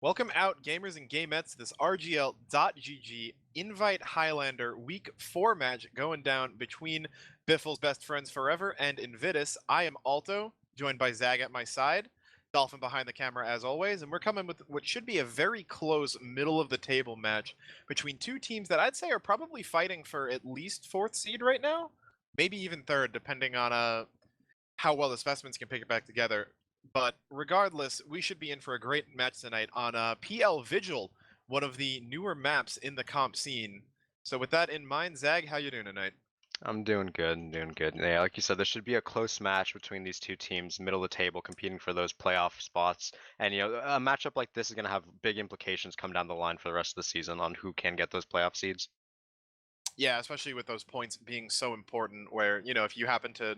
Welcome out, gamers and gamettes, to this RGL.GG Invite Highlander Week 4 match going down between BFFL's best friends forever and Invidus. I am Alto, joined by Zag at my side, Dolphin behind the camera as always, and we're coming with what should be a very close middle-of-the-table match between two teams that I'd say are probably fighting for at least 4th seed right now, maybe even 3rd, depending on how well the specimens can pick it back together. But regardless, we should be in for a great match tonight on PL Vigil, one of the newer maps in the comp scene. So with that in mind, Zag, how you doing tonight? I'm doing good. Yeah, like you said, this should be a close match between these two teams, middle of the table, competing for those playoff spots. And, a matchup like this is going to have big implications come down the line for the rest of the season on who can get those playoff seeds. Yeah, especially with those points being so important where, if you happen to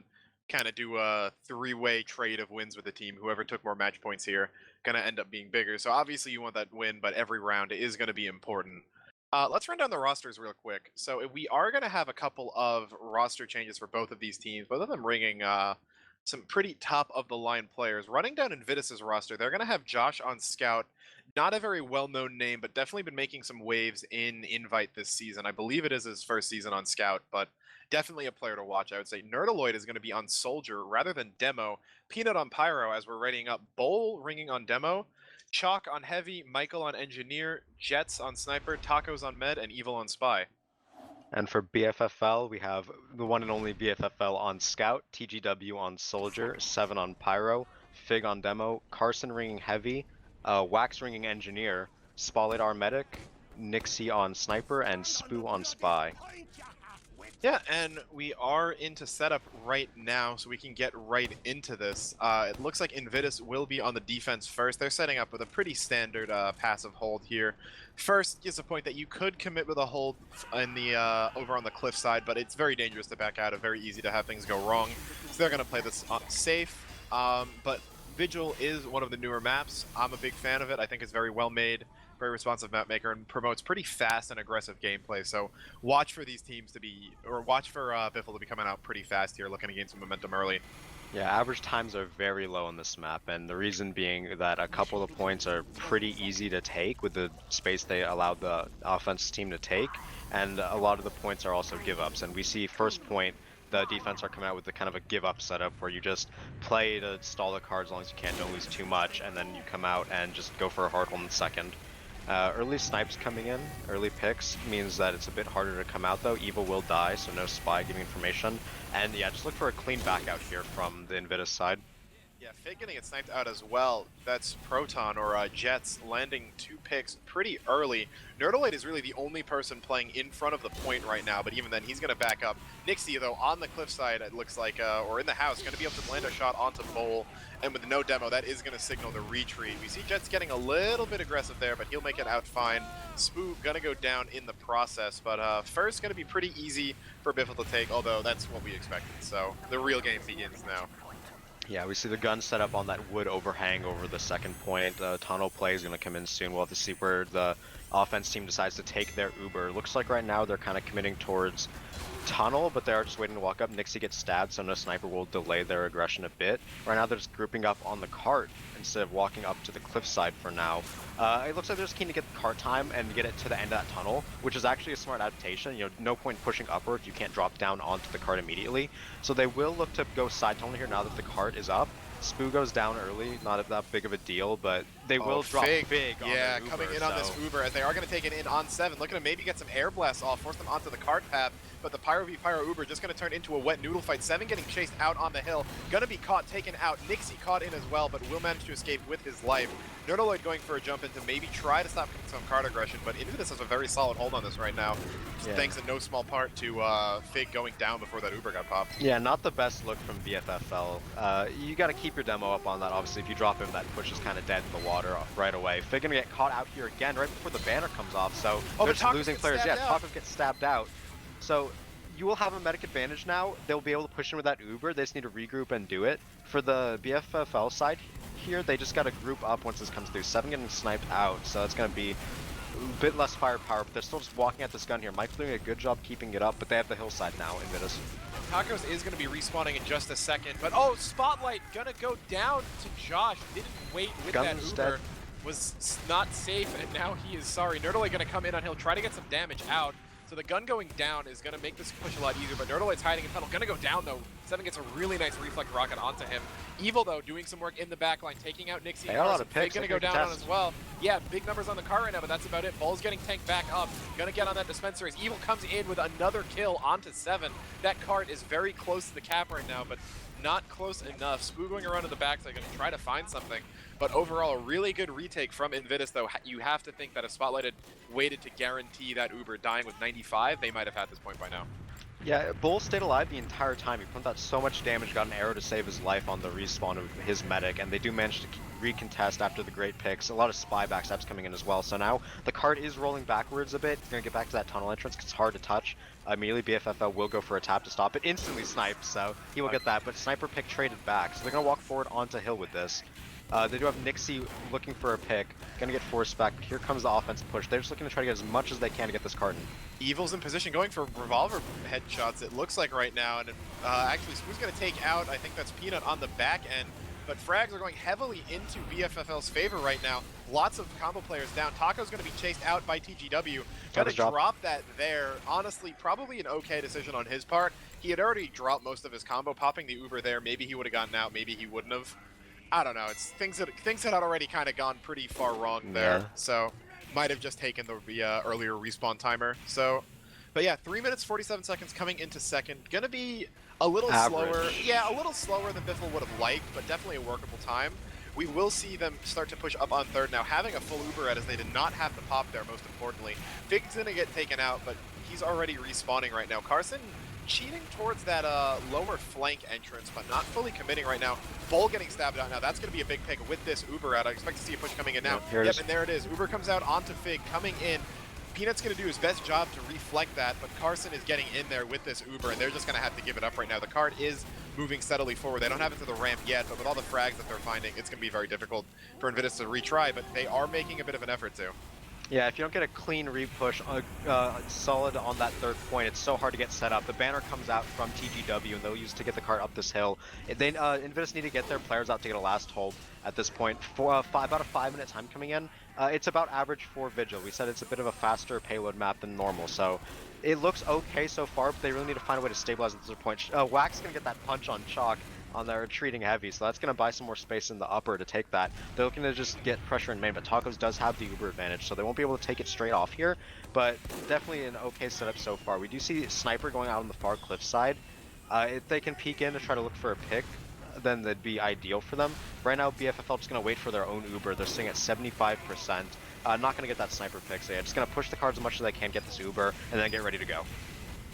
kind of do a 3-way trade of wins with the team, whoever took more match points here, going to end up being bigger. So obviously you want that win, but every round is going to be important. Let's run down the rosters real quick. So we are going to have a couple of roster changes for both of these teams, both of them bringing some pretty top-of-the-line players. Running down Invidus' roster, they're going to have Josh on Scout. Not a very well-known name, but definitely been making some waves in Invite this season. I believe it is his first season on Scout, but definitely a player to watch. I would say Nerdaloid is going to be on Soldier rather than Demo. Peanut on Pyro as we're readying up. Bowl ringing on Demo. Chalk on Heavy, Michael on Engineer, Jets on Sniper, Tacos on Med, and Evil on Spy. And for BFFL, we have the one and only BFFL on Scout, TGW on Soldier, 7 on Pyro, Fig on Demo, Carson ringing Heavy, Wax ringing Engineer, Spotlight R Medic, Nixie on Sniper, and Spoo on Spy. Yeah, and we are into setup right now, so we can get right into this. It looks like Invidus will be on the defense first. They're setting up with a pretty standard passive hold here. First is a point that you could commit with a hold in the over on the cliff side, but it's very dangerous to back out of, very easy to have things go wrong. So they're going to play this safe, but Vigil is one of the newer maps. I'm a big fan of it. I think it's very well made, very responsive map maker, and promotes pretty fast and aggressive gameplay. So watch for these teams to be, or watch for BFFL to be coming out pretty fast here, looking to gain some momentum early. Yeah, average times are very low on this map, and the reason being that a couple of the points are pretty easy to take with the space they allowed the offense team to take, and a lot of the points are also give-ups. And we see first point, the defense are coming out with the kind of a give-up setup where you just play to stall the card as long as you can, don't lose too much, and then you come out and just go for a hard hold in the second. Early snipes coming in, early picks, means that it's a bit harder to come out though. Evil will die, so no spy giving information. And yeah, just look for a clean back out here from the Invidus side. Yeah, Fig getting it sniped out as well. That's Proton or Jets landing 2 picks pretty early. Nerdaloid is really the only person playing in front of the point right now, but even then he's going to back up. Nixie, though, on the cliffside, it looks like, or in the house, going to be able to land a shot onto Bowl. And with no demo, that is going to signal the retreat. We see Jets getting a little bit aggressive there, but he'll make it out fine. Spoo going to go down in the process, but first going to be pretty easy for BFFL to take, although that's what we expected. So the real game begins now. Yeah, we see the gun set up on that wood overhang over the second point. Tunnel play is going to come in soon. We'll have to see where the offense team decides to take their Uber. Looks like right now they're kind of committing towards tunnel, but they are just waiting to walk up. Nixie gets stabbed, so no sniper will delay their aggression a bit. Right now they're just grouping up on the cart instead of walking up to the cliffside for now. It looks like they're just keen to get the cart time and get it to the end of that tunnel, which is actually a smart adaptation. No point pushing upwards. You can't drop down onto the cart immediately. So they will look to go side tunnel here now that the cart is up. Spoo goes down early, not that big of a deal, but they will drop big on yeah, Uber, coming in on this Uber, as they are going to take it in on 7. Looking to maybe get some air blasts off, force them onto the cart path, but the Pyro v Pyro Uber just going to turn into a wet noodle fight. 7 getting chased out on the hill, going to be caught, taken out. Nixie caught in as well, but will manage to escape with his life. Nerdaloid going for a jump in to maybe try to stop some card aggression, but Invidus has a very solid hold on this right now, thanks in no small part to Fig going down before that Uber got popped. Yeah, not the best look from BFFL. You got to keep your demo up on that. Obviously, if you drop him, that push is kind of dead in the water right away. Fig gonna get caught out here again right before the banner comes off, so they're just losing players. Yeah, Tacos gets stabbed out. So you will have a medic advantage now. They'll be able to push in with that Uber. They just need to regroup and do it. For the BFFL side here, they just got to group up once this comes through. 7 getting sniped out, so it's going to be a bit less firepower, but they're still just walking at this gun here. Mike's doing a good job keeping it up, but they have the hillside now in Invidus. Tacos is going to be respawning in just a second, but Spotlight going to go down to Josh. Didn't wait with Gun's that Uber. dead. was not safe, and now he is sorry. Nerdalite going to come in on Hill, try to get some damage out. So the gun going down is going to make this push a lot easier, but Nerdalite's hiding in tunnel. Going to go down, though. Seven gets a really nice reflect rocket onto him. Evil, though, doing some work in the backline, taking out Nixie. They got a lot of picks. Going to go down on as well. Yeah, big numbers on the car right now, but that's about it. Ball's getting tanked back up. Going to get on that dispenser as Evil comes in with another kill onto Seven. That cart is very close to the cap right now, but not close enough. Spoo going around to the backside, going to try to find something. But overall, a really good retake from Invidus, though. You have to think that if Spotlight had waited to guarantee that Uber dying with 95, they might have had this point by now. Yeah, Bull stayed alive the entire time. He pumped out so much damage, got an arrow to save his life on the respawn of his medic, and they do manage to recontest after the great picks. A lot of spy backstabs coming in as well. So now the cart is rolling backwards a bit. He's going to get back to that tunnel entrance because it's hard to touch. Immediately BFFL will go for a tap to stop it. Instantly sniped, so he will get that. But sniper pick traded back. So they're going to walk forward onto Hill with this. They do have Nixie looking for a pick. Gonna get forced back. Here comes the offensive push. They're just looking to try to get as much as they can to get this cart in. Evil's in position, going for revolver headshots, it looks like right now. And actually, Spoo's going to take out, I think that's Peanut on the back end. But frags are going heavily into BFFL's favor right now. Lots of combo players down. Taco's going to be chased out by TGW. Going to drop that there. Honestly, probably an okay decision on his part. He had already dropped most of his combo, popping the Uber there. Maybe he would have gotten out, maybe he wouldn't have. I don't know. It's things that had already kind of gone pretty far wrong there. Yeah. So might have just taken the earlier respawn timer. So, but yeah, 3 minutes 47 seconds coming into second. Gonna be a little slower. Yeah, a little slower than Biffle would have liked, but definitely a workable time. We will see them start to push up on third now, having a full Uber as they did not have to pop there. Most importantly, Fig's gonna get taken out, but he's already respawning right now. Carson cheating towards that lower flank entrance, but not fully committing right now. Bull getting stabbed out now. That's going to be a big pick with this Uber out. I expect to see a push coming in now. Yep, and there it is. Uber comes out onto Fig, coming in. Peanut's going to do his best job to reflect that, but Carson is getting in there with this Uber, and they're just going to have to give it up right now. The cart is moving steadily forward. They don't have it to the ramp yet, but with all the frags that they're finding, it's going to be very difficult for Invidus to retry, but they are making a bit of an effort to. Yeah, if you don't get a clean re-push solid on that third point, it's so hard to get set up. The banner comes out from TGW, and they'll use it to get the cart up this hill. Invidus need to get their players out to get a last hold at this point. For about a 5-minute time coming in. It's about average for Vigil. We said it's a bit of a faster payload map than normal, so it looks okay so far, but they really need to find a way to stabilize at this point. Wax is going to get that punch on Chalk on their retreating heavy, so that's going to buy some more space in the upper to take that. They're looking to just get pressure in main, but Tacos does have the Uber advantage, so they won't be able to take it straight off here, but definitely an okay setup so far. We do see Sniper going out on the far cliff side. If they can peek in to try to look for a pick, then that'd be ideal for them. Right now, BFFL just going to wait for their own Uber. They're sitting at 75%. Not going to get that sniper pick, so yeah, just going to push the cards as much as they can, get this Uber, and then get ready to go.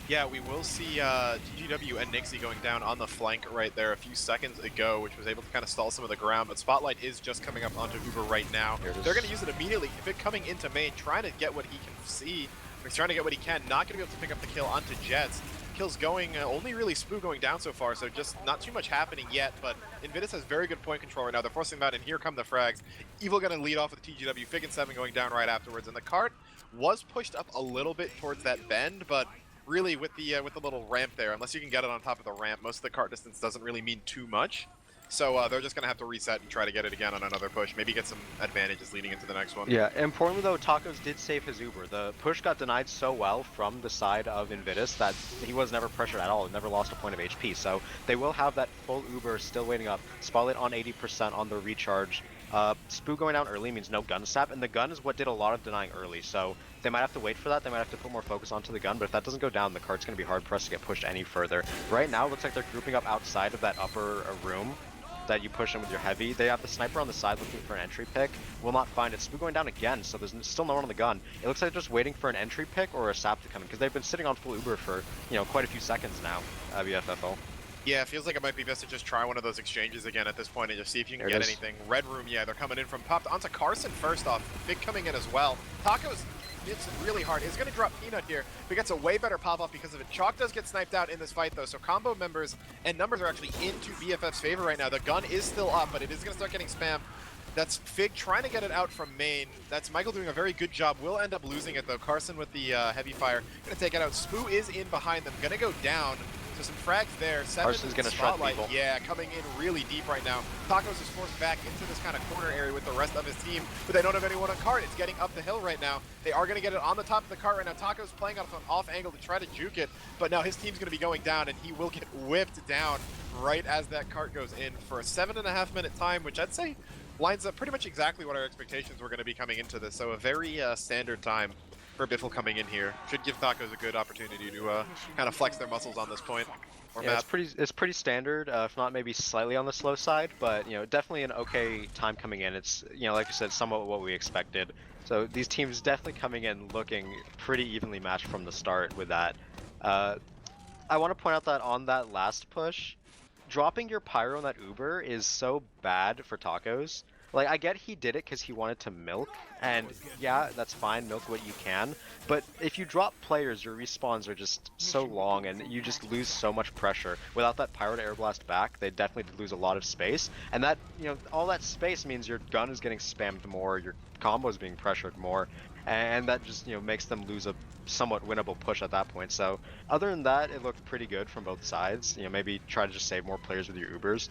Yeah, we will see TGW and Nixie going down on the flank right there a few seconds ago, which was able to kind of stall some of the ground, but Spotlight is just coming up onto Uber right now. They're going to use it immediately. If it coming into main, trying to get what he can see, he's trying to get what he can, not going to be able to pick up the kill onto Jets. Kills going, only really Spoo going down so far, so just not too much happening yet, but Invidus has very good point control right now. They're forcing them out, and here come the frags. Evil going to lead off with TGW, Fig and 7 going down right afterwards, and the cart was pushed up a little bit towards that bend, but really with the little ramp there, unless you can get it on top of the ramp, most of the cart distance doesn't really mean too much. So they're just going to have to reset and try to get it again on another push. Maybe get some advantages leading into the next one. Yeah, importantly though, Tacos did save his Uber. The push got denied so well from the side of Invidus that he was never pressured at all. He never lost a point of HP. So they will have that full Uber still waiting up. Spotlight on 80% on the recharge. Spoo going down early means no gun stab, and the gun is what did a lot of denying early. So they might have to wait for that. They might have to put more focus onto the gun, but if that doesn't go down, the cart's going to be hard for us to get pushed any further. Right now, it looks like they're grouping up outside of that upper room that you push in with your heavy. They have the sniper on the side looking for an entry pick. Will not find it. Spoo going down again, so there's still no one on the gun. It looks like they're just waiting for an entry pick or a sap to come in, because they've been sitting on full Uber for, quite a few seconds now, BFFL. Yeah, it feels like it might be best to just try one of those exchanges again at this point and just see if you can get anything. Red room, yeah, they're coming in from popped onto Carson first off. Big coming in as well. Tacos hits really hard. He's going to drop Peanut here, but gets a way better pop-off because of it. Chalk does get sniped out in this fight, though, so combo members and numbers are actually into BFF's favor right now. The gun is still up, but it is going to start getting spammed. That's Fig trying to get it out from main. That's Michael doing a very good job. Will end up losing it, though. Carson with the heavy fire. Going to take it out. Spoo is in behind them. Going to go down. So some frags there. Carson's gonna shred Spotlight, people. yeah, coming in really deep right now. Tacos is forced back into this kind of corner area with the rest of his team, but they don't have anyone on cart. It's getting up the hill right now. They are going to get it on the top of the cart right now. Tacos playing off an off angle to try to juke it, but now his team's going to be going down, and he will get whipped down right as that cart goes in for a 7.5 minute time, which I'd say lines up pretty much exactly what our expectations were going to be coming into this. So a very standard time for BFFL coming in here. Should give Tacos a good opportunity to kind of flex their muscles on this point. Or Yeah, it's pretty standard, if not maybe slightly on the slow side, but you know, definitely an okay time coming in. It's, you know, like I said, somewhat what we expected. So these teams definitely coming in looking pretty evenly matched from the start with that. I want to point out that on that last push, dropping your pyro on that Uber is so bad for Tacos. Like, I get he did it because he wanted to milk, and yeah, that's fine, milk what you can, but if you drop players, your respawns are just so long, and you just lose so much pressure. Without that pyro to air blast back, they definitely lose a lot of space, and that, you know, all that space means your gun is getting spammed more, your combo is being pressured more, and that just, you know, makes them lose a somewhat winnable push at that point. So other than that, it looked pretty good from both sides. You know, maybe try to just save more players with your Ubers.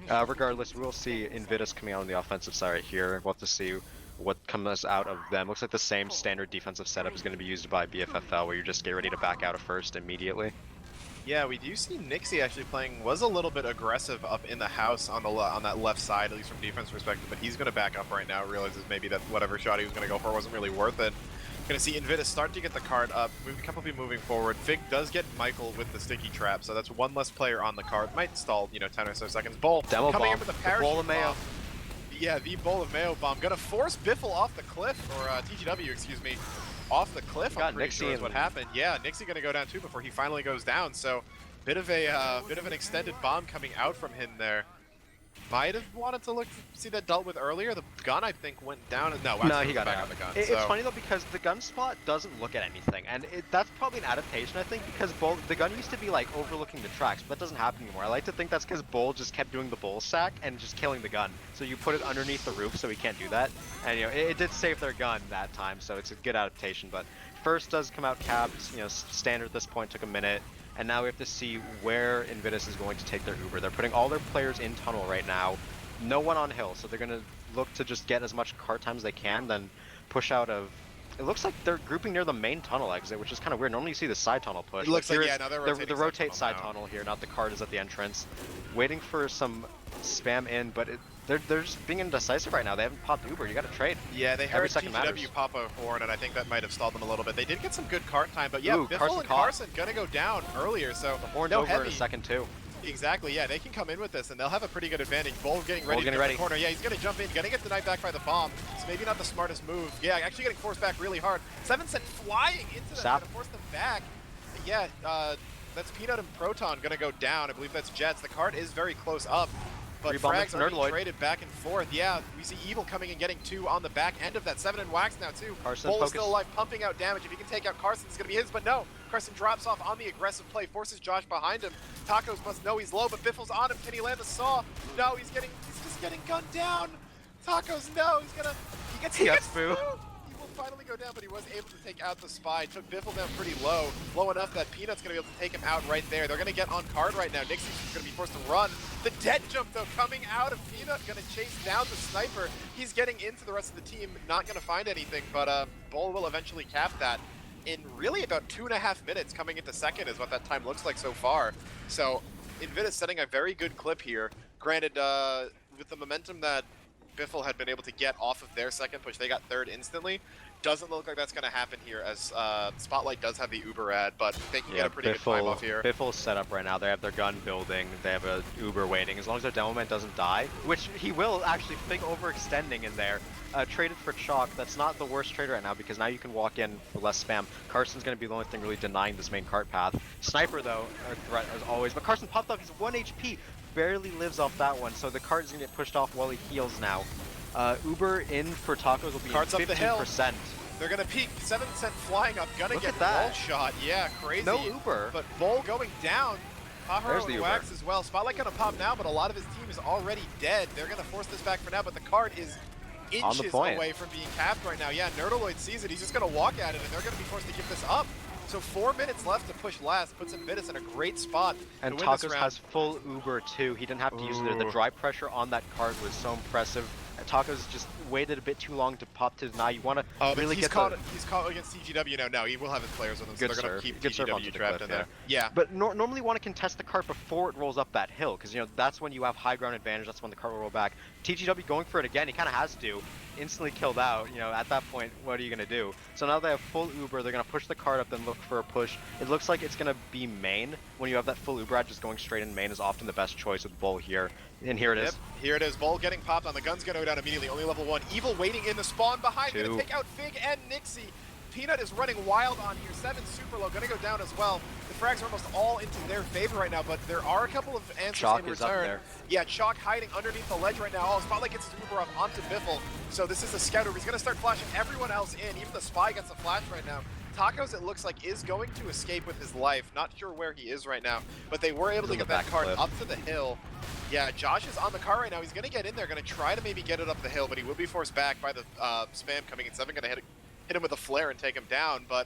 Regardless, we'll see Invidus coming out on the offensive side right here. We'll have to see what comes out of them. Looks like the same standard defensive setup is going to be used by BFFL, where you just get ready to back out of first immediately. Yeah, we do see Nixie actually playing, was a little bit aggressive up in the house on the on that left side, at least from defense perspective, but he's going to back up right now, realizes maybe that whatever shot he was going to go for wasn't really worth it. Going to see Invidus start to get the card up, a couple people moving forward. Fig does get Michael with the sticky trap, so that's one less player on the card. Might stall, you know, 10 or so seconds. Bull Demo coming bomb. in with a parachute bowl of mayo. bomb. Yeah, the bowl of mayo bomb. Going to force Biffle off the cliff, or TGW, excuse me, off the cliff. I'm pretty sure is what happened. Yeah, Nixie going to go down too before he finally goes down. So bit of an extended bomb coming out from him there. Might have wanted to see that dealt with earlier. The gun, I think, went down. No, he got back out. on the gun. It's funny though, because the gun spot doesn't look at anything, and that's probably an adaptation, I think, because the gun used to be like overlooking the tracks, but that doesn't happen anymore. I like to think that's because Bull just kept doing the bull sack and just killing the gun. So you put it underneath the roof, so he can't do that. And you know, it did save their gun that time, so it's a good adaptation. But first does come out capped. You know, standard at this point, took a minute. And now we have to see where Invidus is going to take their Uber. They're putting all their players in tunnel right now. No one on hill, so they're going to look to just get as much cart time as they can, then push out of... It looks like they're grouping near the main tunnel exit, which is kind of weird. Normally you see the side tunnel push. It looks like, yeah, now they're the rotate side tunnel here, not the cart is at the entrance. Waiting for some spam in, but they're just being indecisive right now. They haven't popped Uber. You got to trade. Yeah, they heard TGW pop a horn, and I think that might have stalled them a little bit. They did get some good cart time, but yeah, Biffle and Carson gonna go down earlier, so the horn's over in a second too. Exactly, yeah, they can come in with this, and they'll have a pretty good advantage. Bull getting ready to get the corner. Yeah, he's going to jump in, gonna get denied back by the bomb. It's maybe not the smartest move. Yeah, actually getting forced back really hard. 7 Cent flying into them, gonna force them back. Yeah, that's Peanut and Proton gonna go down. I believe that's Jets. The cart is very close up. But frags are being traded back and forth. Yeah, we see Evil coming and getting 2 on the back end of that. 7 and Wax now too. Bull is still alive, pumping out damage. If he can take out Carson, it's going to be his, but no. Carson drops off on the aggressive play, forces Josh behind him. Tacos must know he's low, but Biffle's on him. Can he land the saw? No, he's just getting gunned down. Tacos, no, he gets Boo. He will finally go down, but he was able to take out the spy. Took Biffle down pretty low enough that Peanut's going to be able to take him out right there. They're going to get on card right now. Nixie's going to be forced to run. The dead jump, though, coming out of Peanut, going to chase down the sniper. He's getting into the rest of the team, not going to find anything, but Bull will eventually cap that in really about 2.5 minutes coming into second is what that time looks like so far. So Invidus setting a very good clip here. Granted, with the momentum that BFFL had been able to get off of their second push, they got third instantly. Doesn't look like that's going to happen here, as Spotlight does have the Uber ad, but they can get a pretty good time off here. BFFL's set up right now. They have their gun building. They have a Uber waiting. As long as their demo man doesn't die, which he will actually, Fig overextending in there. Traded for Chalk. That's not the worst trade right now, because now you can walk in for less spam. Carson's going to be the only thing really denying this main cart path. Sniper, though, a threat as always. But Carson popped up. He's 1 HP. Barely lives off that one, so the cart is going to get pushed off while he heals now. Uber in for Tacos will be 15%. They're going to peek. 7 Cent flying up. Gonna get wall shot. Yeah, crazy. No Uber. But Bull going down. Pajaro and Wax as well. Spotlight going to pop now, but a lot of his team is already dead. They're going to force this back for now, but the cart is inches away from being capped right now. Yeah, Nerdaloid sees it. He's just going to walk at it, and they're going to be forced to give this up. So 4 minutes left to push last, puts Invidus in a great spot And to win this Tacos round. has full Uber too. He didn't have to use it there. The Ooh. dry pressure on that cart was so impressive. Tacos just waited a bit too long to pop to deny. You want to Oh, but really he's get caught. the He's caught against TGW now. No, he will have his players with him, so good they're gonna serve. keep Good serve onto TGW the trapped cliff, in yeah. there. Yeah. But normally you want to contest the cart before it rolls up that hill, because that's when you have high ground advantage. That's when the cart will roll back. TGW going for it again. He kind of has to. Instantly killed out. At that point, what are you gonna do? So now they have full Uber. They're gonna push the cart up, then look for a push. It looks like it's gonna be main. When you have that full Uber ad, just going straight in main is often the best choice with Bull here. And here it is. Yep, here it is. Bull getting popped on. The gun's gonna go down immediately. Only level 1. Evil waiting in the spawn behind. Two. Gonna take out Fig and Nixie. Peanut is running wild on here. 7 super low. Gonna go down as well. The frags are almost all into their favor right now, but there are a couple of answers Chalk in is up return. there. Yeah, Chalk hiding underneath the ledge right now. Oh, Spotlight gets his Uber up onto Biffle. So this is the scout Uber. He's gonna start flashing everyone else in. Even the spy gets a flash right now. Tacos, it looks like, is going to escape with his life. Not sure where he is right now, but they were able to get that cart up to the hill. Yeah, Josh is on the car right now. He's going to get in there, going to try to maybe get it up the hill, but he will be forced back by the spam coming in. 7 going to hit him with a flare and take him down, but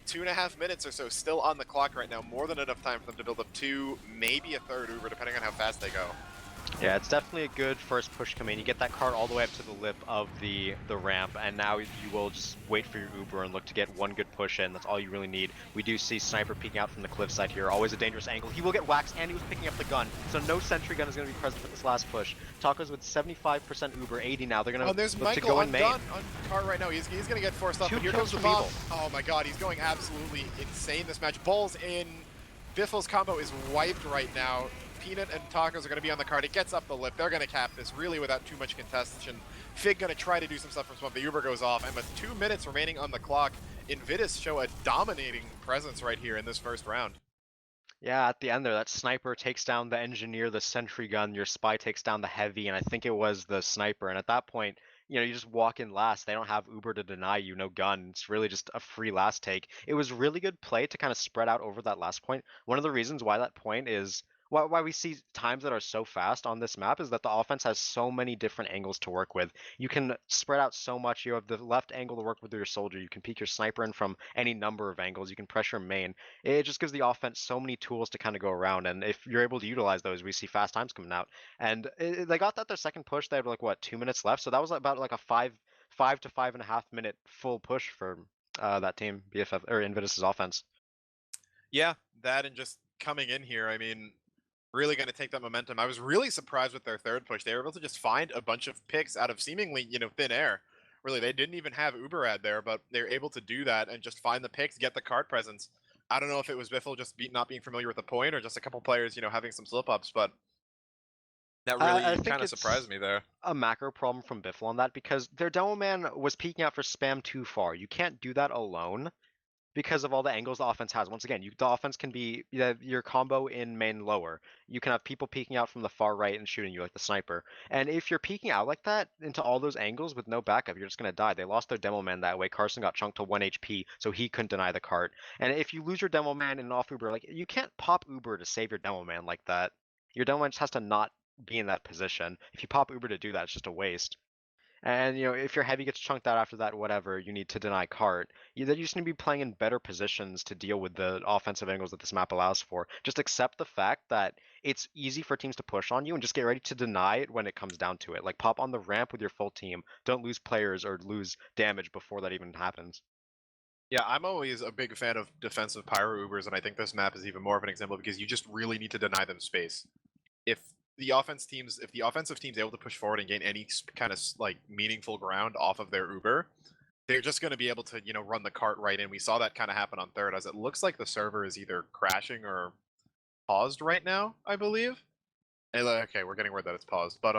2.5 minutes or so still on the clock right now. More than enough time for them to build up 2, maybe a third Uber, depending on how fast they go. Yeah, it's definitely a good first push come in. You get that cart all the way up to the lip of the ramp, and now you will just wait for your Uber and look to get one good push in. That's all you really need. We do see Sniper peeking out from the cliffside here. Always a dangerous angle. He will get waxed, and he was picking up the gun. So no sentry gun is going to be present for this last push. Tacos with 75% Uber, 80 now. They're going to there's look Michael to go in main. on car right now. He's going to get forced off, but here comes the bomb. Oh my god, he's going absolutely insane this match. Bulls in. Biffle's combo is wiped right now. Peanut and Tacos are going to be on the card. It gets up the lip. They're going to cap this really without too much contestation. Fig going to try to do some stuff from swamp. The Uber goes off, and with 2 minutes remaining on the clock, Invidus show a dominating presence right here in this first round. Yeah, at the end there, that sniper takes down the engineer, the sentry gun, your spy takes down the heavy, and I think it was the sniper. And at that point, you just walk in last. They don't have Uber to deny you, no gun. It's really just a free last take. It was really good play to kind of spread out over that last point. One of the reasons why that point is why we see times that are so fast on this map is that the offense has so many different angles to work with. You can spread out so much. You have the left angle to work with your soldier. You can peek your sniper in from any number of angles. You can pressure main. It just gives the offense so many tools to kind of go around, and if you're able to utilize those, we see fast times coming out. And they got that their second push. They had like what 2 minutes left, so that was about like a five to 5.5 minute full push for that team, BFF or Invidus' offense. Yeah, that and just coming in here, I mean, really going to take that momentum. I was really surprised with their third push. They were able to just find a bunch of picks out of seemingly, thin air. Really, they didn't even have Uber ad there, but they were able to do that and just find the picks, get the card presence. I don't know if it was Biffle just not being familiar with the point or just a couple players, having some slip-ups, but that really kind of surprised me there. A macro problem from Biffle on that because their demo man was peeking out for spam too far. You can't do that alone because of all the angles the offense has. Once again, the offense can be your combo in main lower. You can have people peeking out from the far right and shooting you like the sniper. And if you're peeking out like that into all those angles with no backup, you're just going to die. They lost their demo man that way. Carson got chunked to 1 HP, so he couldn't deny the cart. And if you lose your demo man in an off Uber, like you can't pop Uber to save your demo man like that. Your demo man just has to not be in that position. If you pop Uber to do that, it's just a waste. And if your heavy gets chunked out after that, whatever, you need to deny cart. You just need to be playing in better positions to deal with the offensive angles that this map allows for. Just accept the fact that it's easy for teams to push on you and just get ready to deny it when it comes down to it. Like pop on the ramp with your full team. Don't lose players or lose damage before that even happens. Yeah, I'm always a big fan of defensive Pyro Ubers, and I think this map is even more of an example because you just really need to deny them space. If the offensive team's able to push forward and gain any kind of like meaningful ground off of their Uber, they're just going to be able to run the cart right in. We saw that kind of happen on third, as it looks like the server is either crashing or paused right now, I believe. Okay, we're getting word that it's paused, but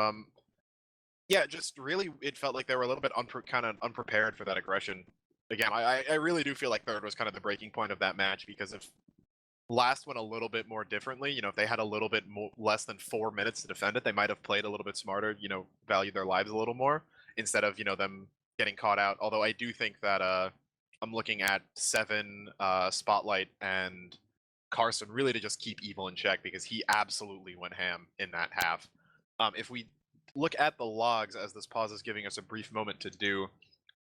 yeah, just really it felt like they were a little bit kind of unprepared for that aggression. Again, I really do feel like third was kind of the breaking point of that match because if last went a little bit more differently, if they had a little bit less than 4 minutes to defend it, they might have played a little bit smarter, valued their lives a little more instead of, them getting caught out. Although I do think that I'm looking at 7, Spotlight, and Carson really to just keep Evil in check because he absolutely went ham in that half. If we look at the logs as this pause is giving us a brief moment to do,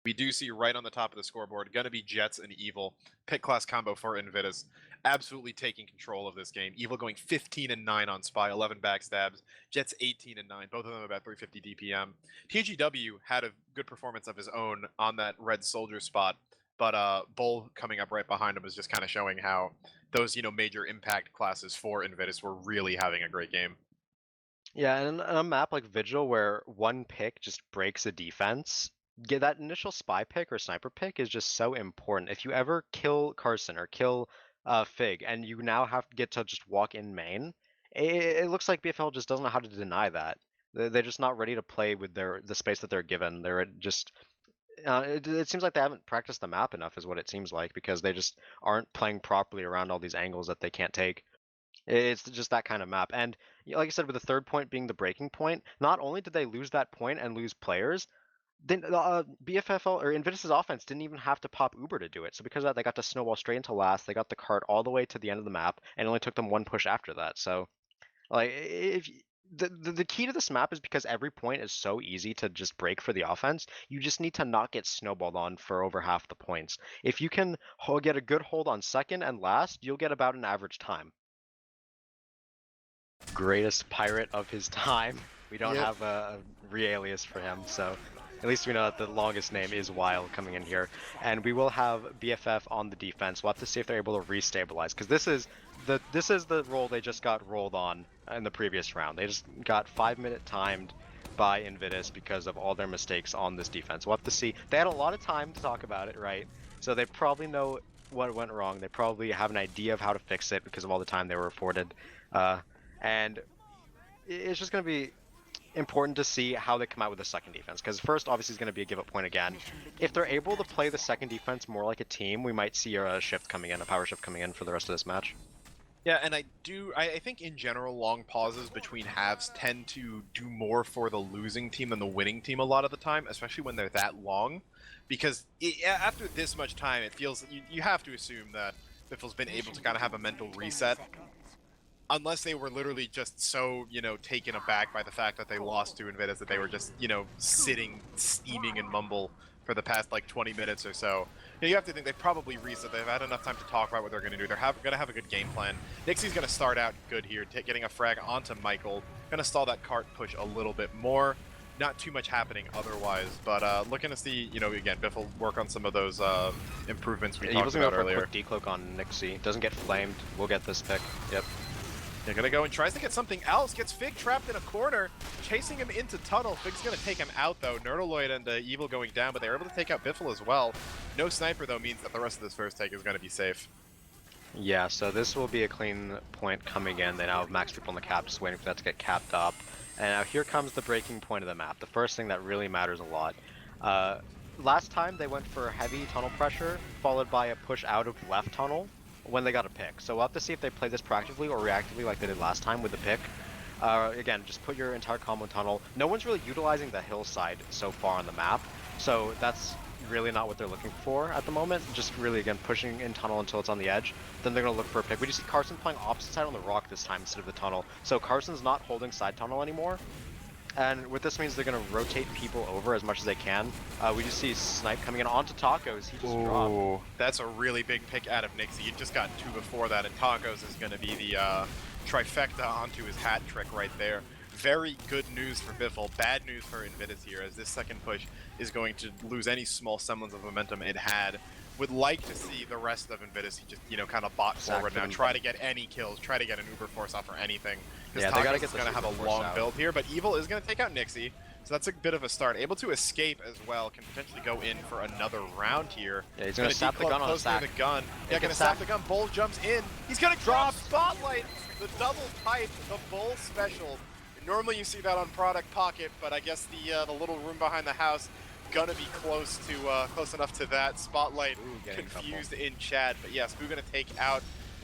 We do see right on the top of the scoreboard, going to be Jets and Evil. Pit class combo for Invidus. Absolutely taking control of this game. Evil going 15-9 on Spy, 11 backstabs. Jets 18-9, both of them about 350 DPM. TGW had a good performance of his own on that red soldier spot, but Bull coming up right behind him is just kind of showing how those, major impact classes for Invidus were really having a great game. Yeah, and on a map like Vigil where one pick just breaks a defense, get that initial spy pick or sniper pick is just so important. If you ever kill Carson or kill Fig and you now have to get to just walk in main, it looks like BFL just doesn't know how to deny that. They're just not ready to play with the space that they're given. They're just it seems like they haven't practiced the map enough, is what it seems like, because they just aren't playing properly around all these angles that they can't take. It's just that kind of map. And like I said, with the third point being the breaking point, not only did they lose that point and lose players, then BFFL or Invidus' offense didn't even have to pop Uber to do it. So because of that, they got to snowball straight into last. They got the cart all the way to the end of the map, and it only took them one push after that. So, like, if the key to this map is because every point is so easy to just break for the offense. You just need to not get snowballed on for over half the points. If you can get a good hold on second and last, you'll get about an average time. Greatest pirate of his time. We don't have a re-alias for him, so at least we know that the longest name is Wild coming in here. And we will have BFF on the defense. We'll have to see if they're able to restabilize, because this is the role they just got rolled on in the previous round. They just got 5-minute timed by Invidus because of all their mistakes on this defense. We'll have to see. They had a lot of time to talk about it, right? So they probably know what went wrong. They probably have an idea of how to fix it because of all the time they were afforded. And it's just going to be important to see how they come out with the second defense, because first obviously is going to be a give up point again. If they're able to play the second defense more like a team, we might see a shift coming in, a power shift coming in for the rest of this match. Yeah, and I think in general, long pauses between halves tend to do more for the losing team than the winning team a lot of the time, especially when they're that long, because after this much time, it feels you have to assume that Biffle's been able to kind of have a mental reset. Unless they were literally just so, taken aback by the fact that they lost to Invidus that they were just, sitting, steaming and mumble for the past, 20 minutes or so. You have to think they've probably reset. They've had enough time to talk about what they're going to do. They're going to have a good game plan. Nixie's going to start out good here, getting a frag onto Michael. Going to stall that cart push a little bit more. Not too much happening otherwise, but looking to see, again, Biff will work on some of those improvements we talked about earlier. For a quick decloak on Nixie. Doesn't get flamed. We'll get this pick. Yep. They're gonna go and tries to get something else. Gets Fig trapped in a corner, chasing him into tunnel. Fig's gonna take him out though. Nerdaloid and Evil going down, but they're able to take out Biffle as well. No sniper though means that the rest of this first take is gonna be safe. Yeah, so this will be a clean point coming in. They now have max people on the cap, just waiting for that to get capped up. And now here comes the breaking point of the map. The first thing that really matters a lot. Last time they went for heavy tunnel pressure, followed by a push out of left tunnel when they got a pick. So we'll have to see if they play this proactively or reactively like they did last time with the pick. Again, just put your entire combo tunnel. No one's really utilizing the hillside so far on the map, so that's really not what they're looking for at the moment. Just really, again, pushing in tunnel until it's on the edge. Then they're going to look for a pick. We just see Carson playing opposite side on the rock this time instead of the tunnel. So Carson's not holding side tunnel anymore. And what this means, they're going to rotate people over as much as they can. We just see Snipe coming in onto Tacos. He just dropped. That's a really big pick out of Nixie. He just got 2 before that, and Tacos is going to be the trifecta onto his hat trick right there. Very good news for Biffle. Bad news for Invidus here, as this second push is going to lose any small semblance of momentum it had. Would like to see the rest of Invidus just, kind of bot forward now. Try to get any kills. Try to get an Uber Force off or anything. Yeah, they gotta get going to have a long build here, but Evil is going to take out Nixie. So that's a bit of a start. Able to escape as well. Can potentially go in for another round here. Yeah, he's going to sap the gun on the sack. Yeah, going to sap the gun. Bull jumps in. He's going to drop Spotlight. The double pipe, the Bull special. Normally you see that on Product Pocket, but I guess the little room behind the house gonna be close enough to that. Spotlight confused in chat, but yes, Boo gonna take out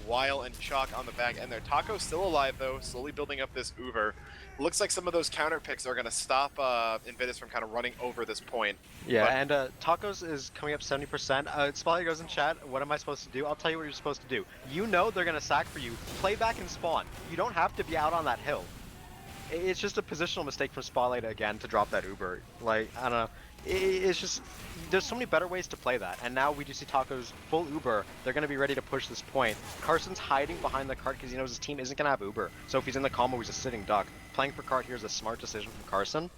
Weil and Chalk on the back end there. Taco's still alive though, slowly building up this Uber. Looks like some of those counter picks are gonna stop Invidus from kind of running over this point. Yeah, and Tacos is coming up 70%. Spotlight goes in chat, what am I supposed to do? I'll tell you what you're supposed to do. You know they're gonna sack for you. Play back and spawn. You don't have to be out on that hill. It's just a positional mistake from Spotlight again to drop that Uber. Like, I don't know. It's just, there's so many better ways to play that. And now we do see Taco's full Uber. They're going to be ready to push this point. Carson's hiding behind the cart because he knows his team isn't going to have Uber. So if he's in the combo, he's a sitting duck. Playing for cart here is a smart decision from Carson.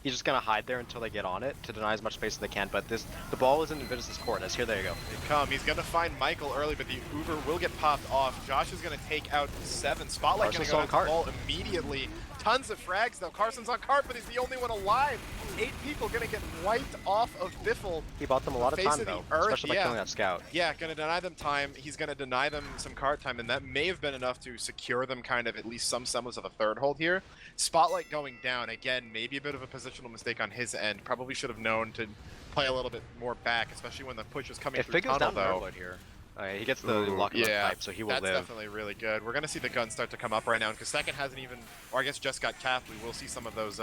He's just going to hide there until they get on it to deny as much space as they can. But the ball is in Invidus' court. As here they go. They come. He's going to find Michael early, but the Uber will get popped off. Josh is going to take out 7. Spotlight going to go on the ball immediately. Tons of frags though. Carson's on cart, but he's the only one alive. 8 people going to get wiped off of Biffle. He bought them a lot of time though, especially by killing that scout. Yeah, going to deny them time. He's going to deny them some cart time, and that may have been enough to secure them kind of at least some semblance of a third hold here. Spotlight going down. Again, maybe a bit of a positional mistake on his end. Probably should have known to play a little bit more back, especially when the push is coming through tunnel though. Here. He gets the lock pipe, so he will live. That's definitely really good. We're going to see the gun start to come up right now, because second hasn't even, or I guess just got capped. We will see some of those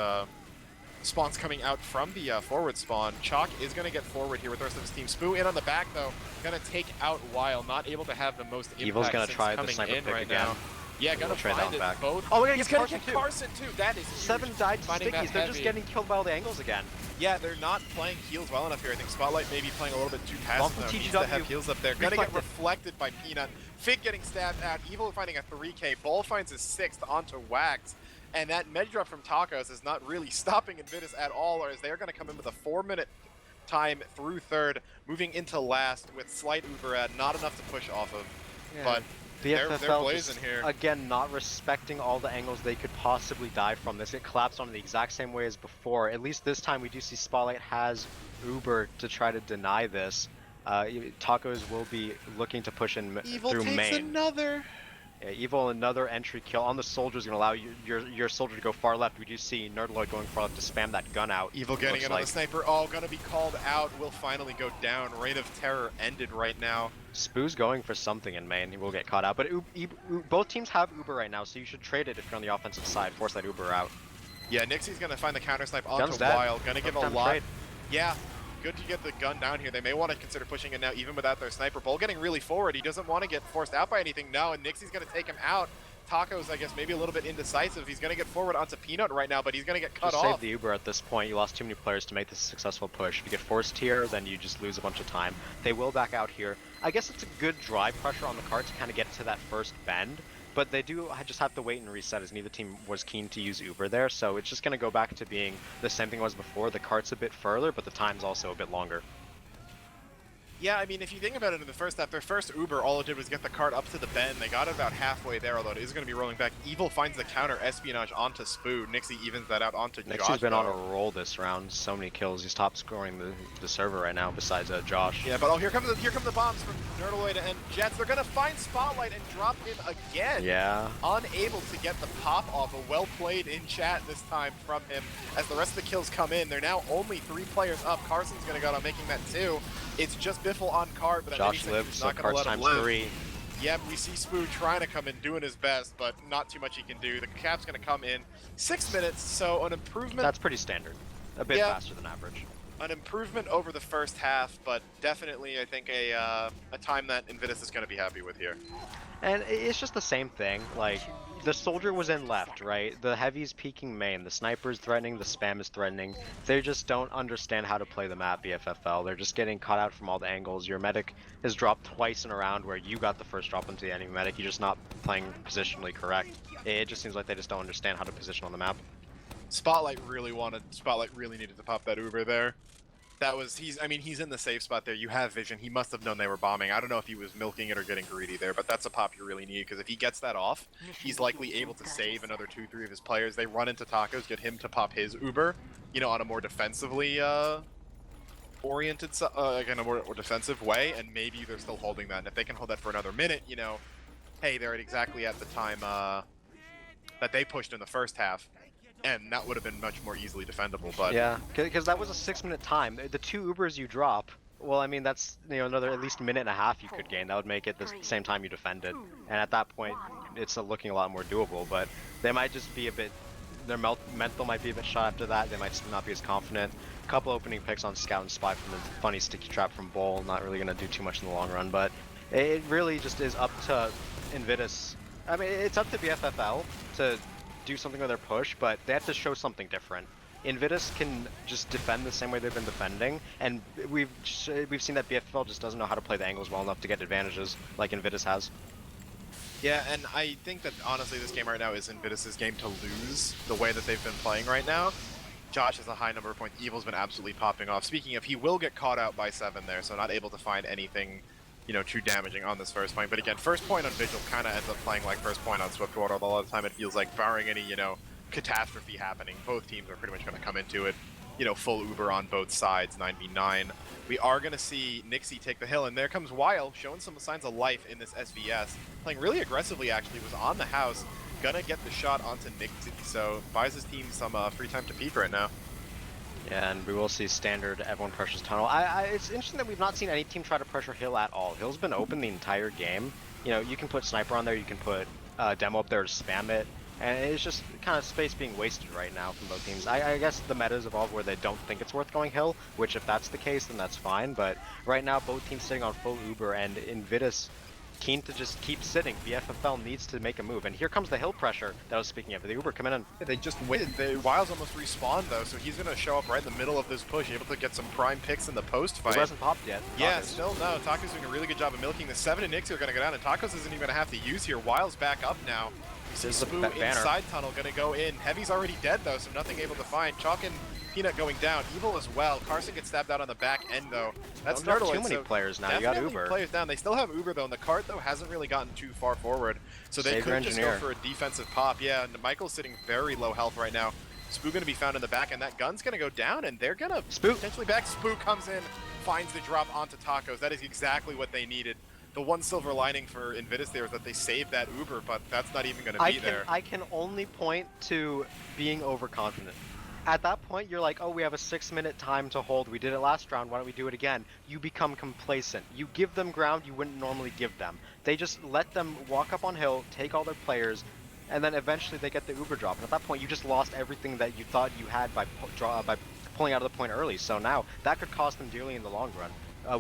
spawns coming out from the forward spawn. Chalk is going to get forward here with the rest of his team. Spoo in on the back, though. Going to take out Wild, not able to have the most impact. Evil's going to try the sniper pick again. Now. Yeah, gonna find it. Back. Both. Oh, he's gonna get Carson too. That is 7 died to stickies. They're just getting killed by all the angles again. Yeah, they're not playing heals well enough here. I think Spotlight may be playing a little bit too passive though. Needs to have heals up there. Gonna get reflected by Peanut. Fig getting stabbed out. Evil finding a 3K. Bull finds his 6th onto Wax. And that med drop from Tacos is not really stopping Invidus at all, or as they're gonna come in with a 4-minute time through third, moving into last with slight Uber ad, not enough to push off of. Yeah. But they're blazing here. Again, not respecting all the angles they could possibly die from. This get collapsed on the exact same way as before. At least this time we do see Spotlight has Uber to try to deny this. Tacos will be looking to push in Evil through takes main. Another. Yeah, Evil, another entry kill on the soldier is going to allow your soldier to go far left. We do see Nerdloid going far left to spam that gun out. Evil getting it on the sniper. Oh, going to be called out. Will finally go down. Reign of Terror ended right now. Spoo's going for something in main. He will get caught out. But both teams have Uber right now, so you should trade it if you're on the offensive side. Force that Uber out. Yeah, Nixie's going to find the counter snipe onto Wild. Going to give a lot. Trade. Yeah. Good to get the gun down here. They may want to consider pushing it now even without their sniper. Bull getting really forward. He doesn't want to get forced out by anything. No, and Nixie's going to take him out. Tacos, I guess, maybe a little bit indecisive. He's going to get forward onto Peanut right now, but he's going to get cut off. Save the Uber at this point. You lost too many players to make this a successful push. If you get forced here, then you just lose a bunch of time. They will back out here. I guess it's a good drive pressure on the cart to kind of get to that first bend, but they do just have to wait and reset as neither team was keen to use Uber there, so it's just going to go back to being the same thing it was before. The cart's a bit further, but the time's also a bit longer. Yeah, I mean, if you think about it in the first half, their first Uber, all it did was get the cart up to the bend. They got it about halfway there, although it is going to be rolling back. Evil finds the counter espionage onto Spoo. Nixie evens that out onto Josh. Nixie's been on a roll this round. So many kills. He's top scoring the server right now besides Josh. Yeah, but oh, here come the bombs from Nerdloid and Jets. They're going to find Spotlight and drop him again. Yeah. Unable to get the pop off. A well played in chat this time from him. As the rest of the kills come in, they're now only 3 players up. Carson's going to go on making that 2. It's just Biffle on cart, but Josh lives, so cart's times 3. Yep, we see Spoo trying to come in, doing his best, but not too much he can do. The cap's going to come in 6 minutes, so an improvement. That's pretty standard. A bit faster than average. An improvement over the first half, but definitely, I think, a time that Invidus is going to be happy with here. And it's just the same thing. Like, the soldier was in left, right? The heavy's peeking main. The sniper's threatening. The spam is threatening. They just don't understand how to play the map, BFFL. They're just getting caught out from all the angles. Your medic has dropped twice in a round where you got the first drop into the enemy medic. You're just not playing positionally correct. It just seems like they just don't understand how to position on the map. Spotlight really needed to pop that Uber there. That was, he's in the safe spot there. You have vision. He must have known they were bombing. I don't know if he was milking it or getting greedy there, but that's a pop you really need, because if he gets that off, he's likely able to save another 2-3 of his players. They run into Tacos, get him to pop his Uber, you know, on a more defensively oriented, again, a more defensive way, and maybe they're still holding that. And if they can hold that for another minute, you know, hey, they're exactly at the time that they pushed in the first half. And that would have been much more easily defendable, but yeah, because that was a 6-minute time. The 2 Ubers you drop, well, I mean, that's, you know, another at least minute and a half you could gain. That would make it the same time you defended, and at that point, it's looking a lot more doable. But they might just be a bit, their mental might be a bit shot after that. They might not be as confident. A couple opening picks on Scout and Spy from the funny sticky trap from Bull. Not really going to do too much in the long run, but it really just is up to Invidus. I mean, it's up to BFFL to do something with their push, but they have to show something different. Invidus can just defend the same way they've been defending, and we've seen that BFFL just doesn't know how to play the angles well enough to get advantages like Invidus has. Yeah, and I think that honestly this game right now is Invidus' game to lose the way that they've been playing right now. Josh has a high number of points. Evil's been absolutely popping off. Speaking of, he will get caught out by 7 there, so not able to find anything, you know, too damaging on this first point. But again, first point on Vigil kind of ends up playing like first point on Swiftwater. A lot of the time it feels like, barring any, you know, catastrophe happening, both teams are pretty much going to come into it, you know, full Uber on both sides, 9v9. We are going to see Nixie take the hill, and there comes Weil, showing some signs of life in this SVS. Playing really aggressively, actually, was on the house, gonna get the shot onto Nixie, so buys his team some free time to peek right now. Yeah, and we will see standard everyone pressures tunnel. It's interesting that we've not seen any team try to pressure Hill at all. Hill's been open the entire game. You know, you can put Sniper on there, you can put Demo up there to spam it, and it's just kind of space being wasted right now from both teams. I guess the meta's evolved where they don't think it's worth going Hill, which if that's the case, then that's fine, but right now both teams sitting on full Uber, and Invidus keen to just keep sitting. BFFL needs to make a move, and here comes the Hill pressure that I was speaking of. The Uber coming in. Yeah, they just waited. Wild's almost respawned though, so he's gonna show up right in the middle of this push, able to get some prime picks in the post fight. He hasn't popped yet. Yeah, still no. Taco's doing a really good job of milking. The 7 and Nixie are gonna go down, and Tacos isn't even gonna have to use here. Wild's back up now. We see Spoo inside tunnel gonna go in. Heavy's already dead though, so nothing able to find. Chalk and Peanut going down. Evil as well. Carson gets stabbed out on the back end though. That's Nerdle. Too many players now. You got Uber. Players down. They still have Uber though, and the cart though hasn't really gotten too far forward, so they could just go for a defensive pop. Yeah, and Michael's sitting very low health right now. Spoo gonna be found in the back, and that gun's gonna go down, and they're gonna potentially back. Spoo comes in, finds the drop onto Tacos. That is exactly what they needed. The one silver lining for Invidus there is that they saved that Uber, but that's not even gonna be there. I can only point to being overconfident. At that point, you're like, oh, we have a 6-minute time to hold. We did it last round. Why don't we do it again? You become complacent. You give them ground you wouldn't normally give them. They just let them walk up on hill, take all their players, and then eventually they get the Uber drop. And at that point, you just lost everything that you thought you had by pulling out of the point early. So now that could cost them dearly in the long run.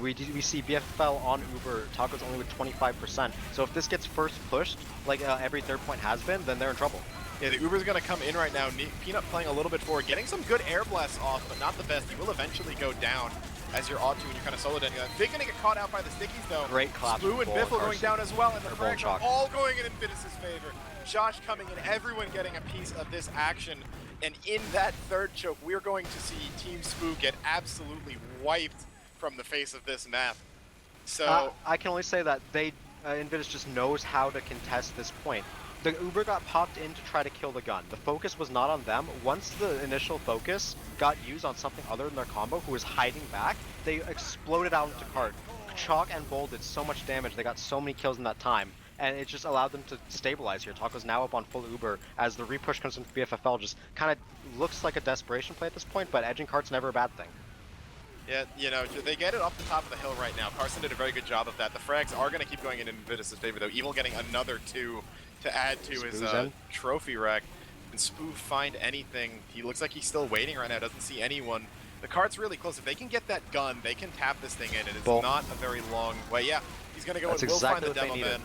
We see BFFL on Uber, Taco's only with 25%. So if this gets first pushed, like every third point has been, then they're in trouble. Yeah, the Uber's going to come in right now. Peanut playing a little bit forward, getting some good air blasts off, but not the best. He will eventually go down as you're ought to when you're kind of solo dending. They're going to get caught out by the stickies, though. Great clap. Spoo and Biffle going down as well, and the frags are all going in Invidus' favor. Josh coming in, everyone getting a piece of this action. And in that third choke, we're going to see Team Spoo get absolutely wiped from the face of this map. So I can only say that Invidus just knows how to contest this point. The Uber got popped in to try to kill the gun. The focus was not on them. Once the initial focus got used on something other than their combo, who was hiding back, they exploded out into cart. Chalk and Bold did so much damage. They got so many kills in that time, and it just allowed them to stabilize here. Taco's now up on full Uber as the repush comes into BFFL. Just kind of looks like a desperation play at this point, but edging cart's never a bad thing. Yeah, you know, they get it off the top of the hill right now. Carson did a very good job of that. The frags are going to keep going in Invidus' favor, though. Evil getting another 2 to add to his trophy rack. And Spoo find anything. He looks like he's still waiting right now. Doesn't see anyone. The cart's really close. If they can get that gun, they can tap this thing in. And it's not a very long way. Yeah, he's going to go and will find the demo man.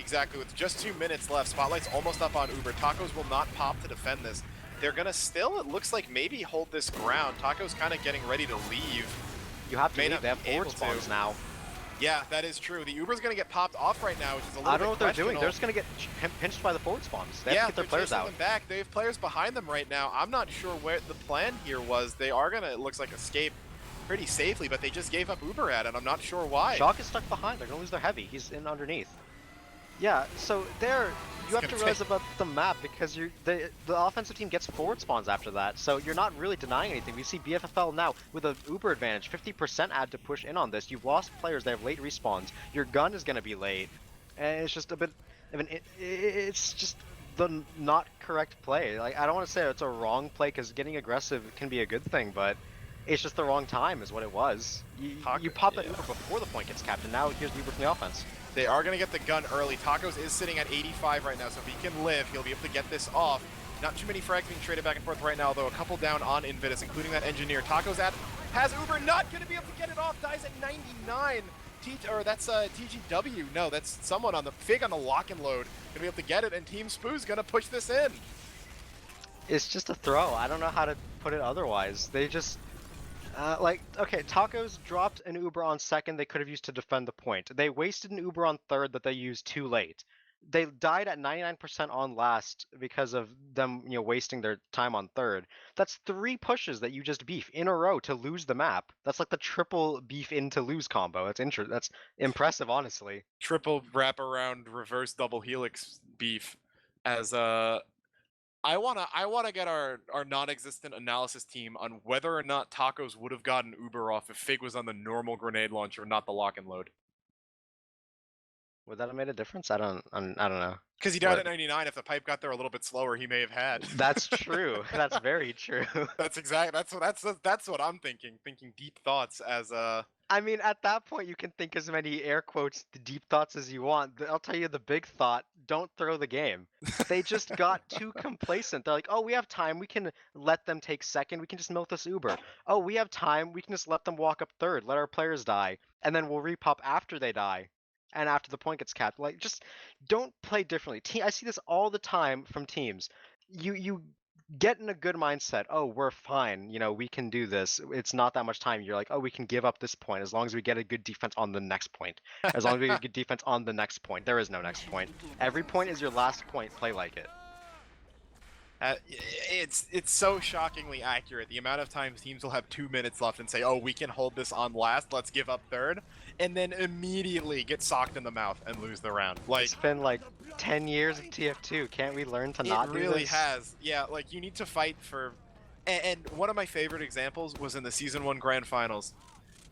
Exactly. With just 2 minutes left, Spotlight's almost up on Uber. Tacos will not pop to defend this. They're going to still, it looks like, maybe hold this ground. Taco's kind of getting ready to leave. You have to leave. They have forward spawns now. Yeah, that is true. The Uber's going to get popped off right now, which is a little bit I don't know what they're doing. They're just going to get pinched by the forward spawns. They have to get their players out. Them back. They have players behind them right now. I'm not sure where the plan here was. They are going to, it looks like, escape pretty safely, but they just gave up Uber at it. I'm not sure why. Chalk is stuck behind. They're going to lose their heavy. He's in underneath. Yeah, so you have to realize about the map, because the offensive team gets forward spawns after that, so you're not really denying anything. We see BFFL now with an Uber advantage, 50% add to push in on this. You've lost players, they have late respawns. Your gun is going to be late, and it's just a bit, it's just the not correct play. Like, I don't want to say it's a wrong play, because getting aggressive can be a good thing, but it's just the wrong time is what it was. You pop that Uber before the point gets capped, and now here's the Uber from the offense. They are going to get the gun early. Tacos is sitting at 85 right now, so if he can live, he'll be able to get this off. Not too many frags being traded back and forth right now, though. A couple down on Invidus, including that engineer. Tacos has Uber, not going to be able to get it off. Dies at 99. That's TGW. No, that's someone on the Fig on the lock and load. Going to be able to get it, and Team Spoo's going to push this in. It's just a throw. I don't know how to put it otherwise. They just like, okay, Tacos dropped an Uber on second they could have used to defend the point. They wasted an Uber on third that they used too late. They died at 99% on last because of them, wasting their time on third. That's 3 pushes that you just beef in a row to lose the map. That's like the triple beef in to lose combo. That's impressive, honestly. Triple wraparound reverse double helix beef as I wanna get our non-existent analysis team on whether or not Tacos would have gotten Uber off if Fig was on the normal grenade launcher, not the lock and load. Would that have made a difference? I don't know. Because he died What? at 99. If the pipe got there a little bit slower, he may have had. That's true. That's very true. That's what I'm thinking. Thinking deep thoughts as I mean, at that point, you can think as many air quotes deep thoughts as you want. I'll tell you the big thought: don't throw the game. They just got too complacent. They're like, oh, we have time. We can let them take second. We can just milk this Uber. Oh, we have time. We can just let them walk up third. Let our players die, and then we'll repop after they die, and after the point gets capped. Like, just don't play differently. I see this all the time from teams. You get in a good mindset. Oh, we're fine. We can do this. It's not that much time. You're like, oh, we can give up this point as long as we get a good defense on the next point. As long as we get a good defense on the next point. There is no next point. Every point is your last point. Play like it. it's so shockingly accurate. The amount of times teams will have 2 minutes left and say, "Oh, we can hold this on last. Let's give up third," and then immediately get socked in the mouth and lose the round. Like It's been like 10 years of TF2. Can't we learn to not do this? it really has. Yeah, like you need to fight for. And one of my favorite examples was in the season 1 grand finals.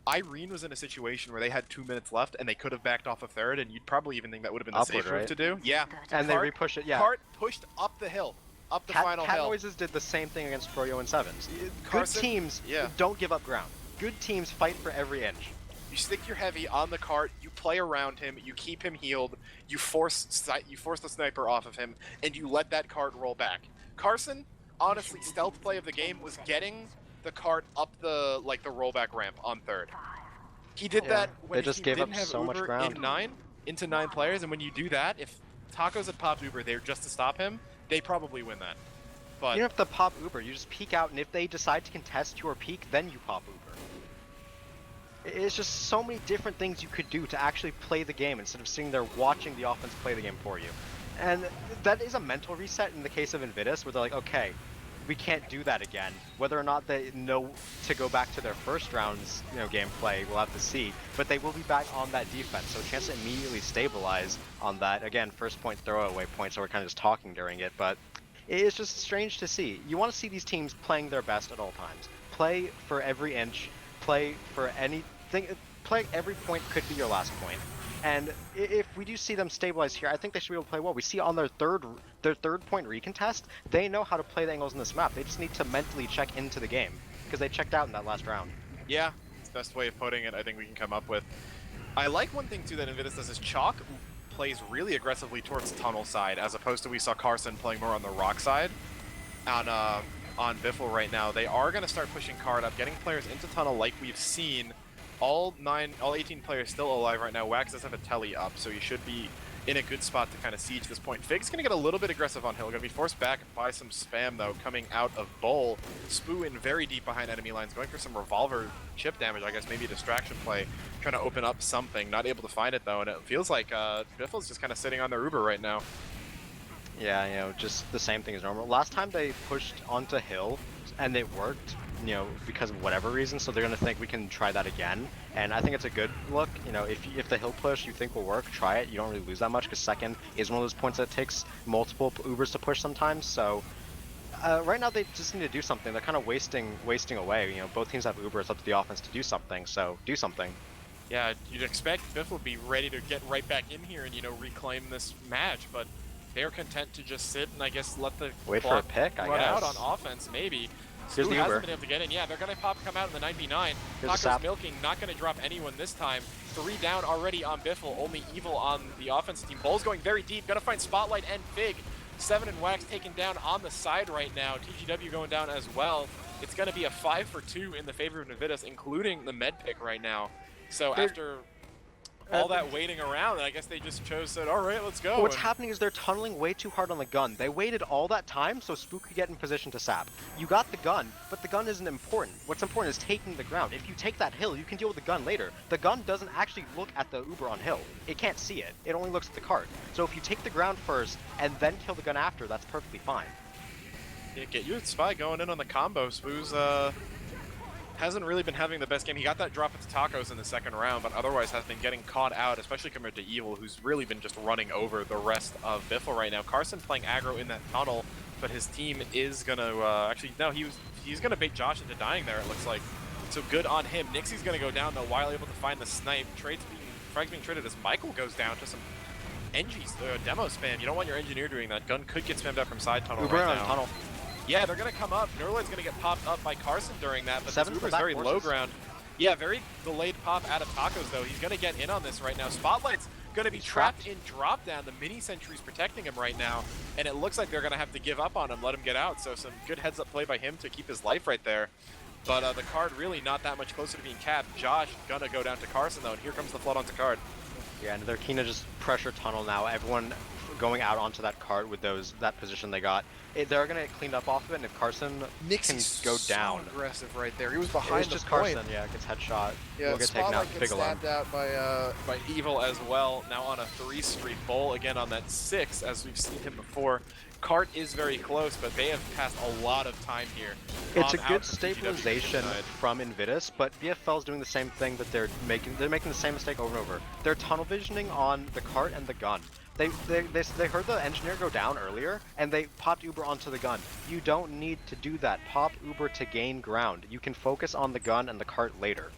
Irene was in a situation where they had 2 minutes left and they could have backed off a third, and you'd probably even think that would have been the Upward, safe move right? to do. Yeah, And they repush it. Yeah. Cart pushed up the hill, up the final Cat hill. Noises did the same thing against Froyo and Sevens. Carson, Good teams don't give up ground. Good teams fight for every inch. You stick your heavy on the cart, you play around him, you keep him healed, you force the sniper off of him, and you let that cart roll back. Carson, honestly, stealth play of the game was getting the cart up the rollback ramp on third. He did that when they just he gave didn't up have so Uber much ground. into 9 players, and when you do that, if Tacos had popped Uber there just to stop him, they probably win that. But You don't have to pop Uber, you just peek out, and if they decide to contest your peek, then you pop Uber. It's just so many different things you could do to actually play the game instead of sitting there watching the offense play the game for you. And that is a mental reset in the case of Invidus, where they're like, okay, we can't do that again. Whether or not they know to go back to their first round's gameplay, we'll have to see. But they will be back on that defense, so a chance to immediately stabilize on that. Again, first point throwaway point, so we're kind of just talking during it, but it's just strange to see. You want to see these teams playing their best at all times. Play for every inch, play for anything, play every point could be your last point. And if we do see them stabilize here, I think they should be able to play well. We see on their third point recontest, they know how to play the angles in this map. They just need to mentally check into the game, because they checked out in that last round. yeah, it's the best way of putting it I think we can come up with. I like one thing too that Invidus does is Chalk plays really aggressively towards tunnel side, as opposed to we saw Carson playing more on the rock side. On BFFL right now, they are going to start pushing card up, getting players into tunnel like we've seen. All 18 players still alive right now. Wax does have a telly up, so he should be in a good spot to kind of siege this point. Fig's going to get a little bit aggressive on hill. Going to be forced back by some spam, though, coming out of Bull. Spoo in very deep behind enemy lines, going for some revolver chip damage, I guess, maybe a distraction play, trying to open up something. Not able to find it, though, and it feels like BFFL's just kind of sitting on their Uber right now. Yeah, just the same thing as normal. Last time they pushed onto hill, and it worked, because of whatever reason, so they're going to think we can try that again. And I think it's a good look. If the hill push you think will work, try it. You don't really lose that much, because second is one of those points that takes multiple Ubers to push sometimes. So right now they just need to do something. They're kind of wasting away. Both teams have Uber. It's up to the offense to do something, so do something. Yeah, you'd expect BFFL would be ready to get right back in here and, reclaim this match, but they're content to just sit and I guess let the wait for a pick, I run guess. out on offense, maybe. Here's the Uber. Hasn't been able to get in. Yeah, they're gonna come out in the 99. Tacos milking, not gonna drop anyone this time. 3 down already on BFFL, only Evil on the offensive team. Bull's going very deep, gonna find Spotlight and Fig. 7 and Wax taken down on the side right now. TGW going down as well. It's gonna be a 5 for 2 in the favor of Invidus, including the med pick right now. So after all that waiting around, and I guess they just said, all right, let's go. What's happening is they're tunneling way too hard on the gun. They waited all that time so Spook could get in position to sap. You got the gun, but the gun isn't important. What's important is taking the ground. If you take that hill, you can deal with the gun later. The gun doesn't actually look at the Uber on hill. It can't see it. It only looks at the cart. So if you take the ground first and then kill the gun after, that's perfectly fine. Yeah, get you a spy going in on the combo. Spoo's hasn't really been having the best game. He got that drop into Tacos in the second round, but otherwise has been getting caught out, especially compared to Evil, who's really been just running over the rest of BFFL right now. Carson playing aggro in that tunnel, but his team is gonna actually no, he's gonna bait Josh into dying there. It looks like. So good on him. Nixie's gonna go down though while able to find the snipe. Frags being traded as Michael goes down to some NG's demo spam. You don't want your engineer doing that. Gun could get spammed out from side tunnel Uber right now. Tunnel. Yeah, they're going to come up. Neuraloid's going to get popped up by Carson during that, but this Uber's very forces. low ground. Yeah, very delayed pop out of Tacos, though. He's going to get in on this right now. Spotlight's going to be trapped in drop down. The mini sentry's protecting him right now, and it looks like they're going to have to give up on him, let him get out. So some good heads-up play by him to keep his life right there. But the card really not that much closer to being capped. Josh going to go down to Carson, though, and here comes the flood onto card. Yeah, and they're keen to just pressure tunnel now. Everyone going out onto that cart with that position they got. They're gonna get cleaned up off of it, and if Carson can go down, so aggressive right there. He was behind it's just the point. Carson. Yeah, gets headshot. Yeah, will get taken out. Spotlight gets stabbed out by Evil as well. Now on a 3-streak. Bull again on that 6, as we've seen him before. Cart is very close, but they have passed a lot of time here. It's a good stabilization from Invidus, but BFFL is doing the same thing that they're making the same mistake over and over. They're tunnel visioning on the cart and the gun. They heard the engineer go down earlier, and they popped Uber onto the gun. You don't need to do that. Pop Uber to gain ground. You can focus on the gun and the cart later.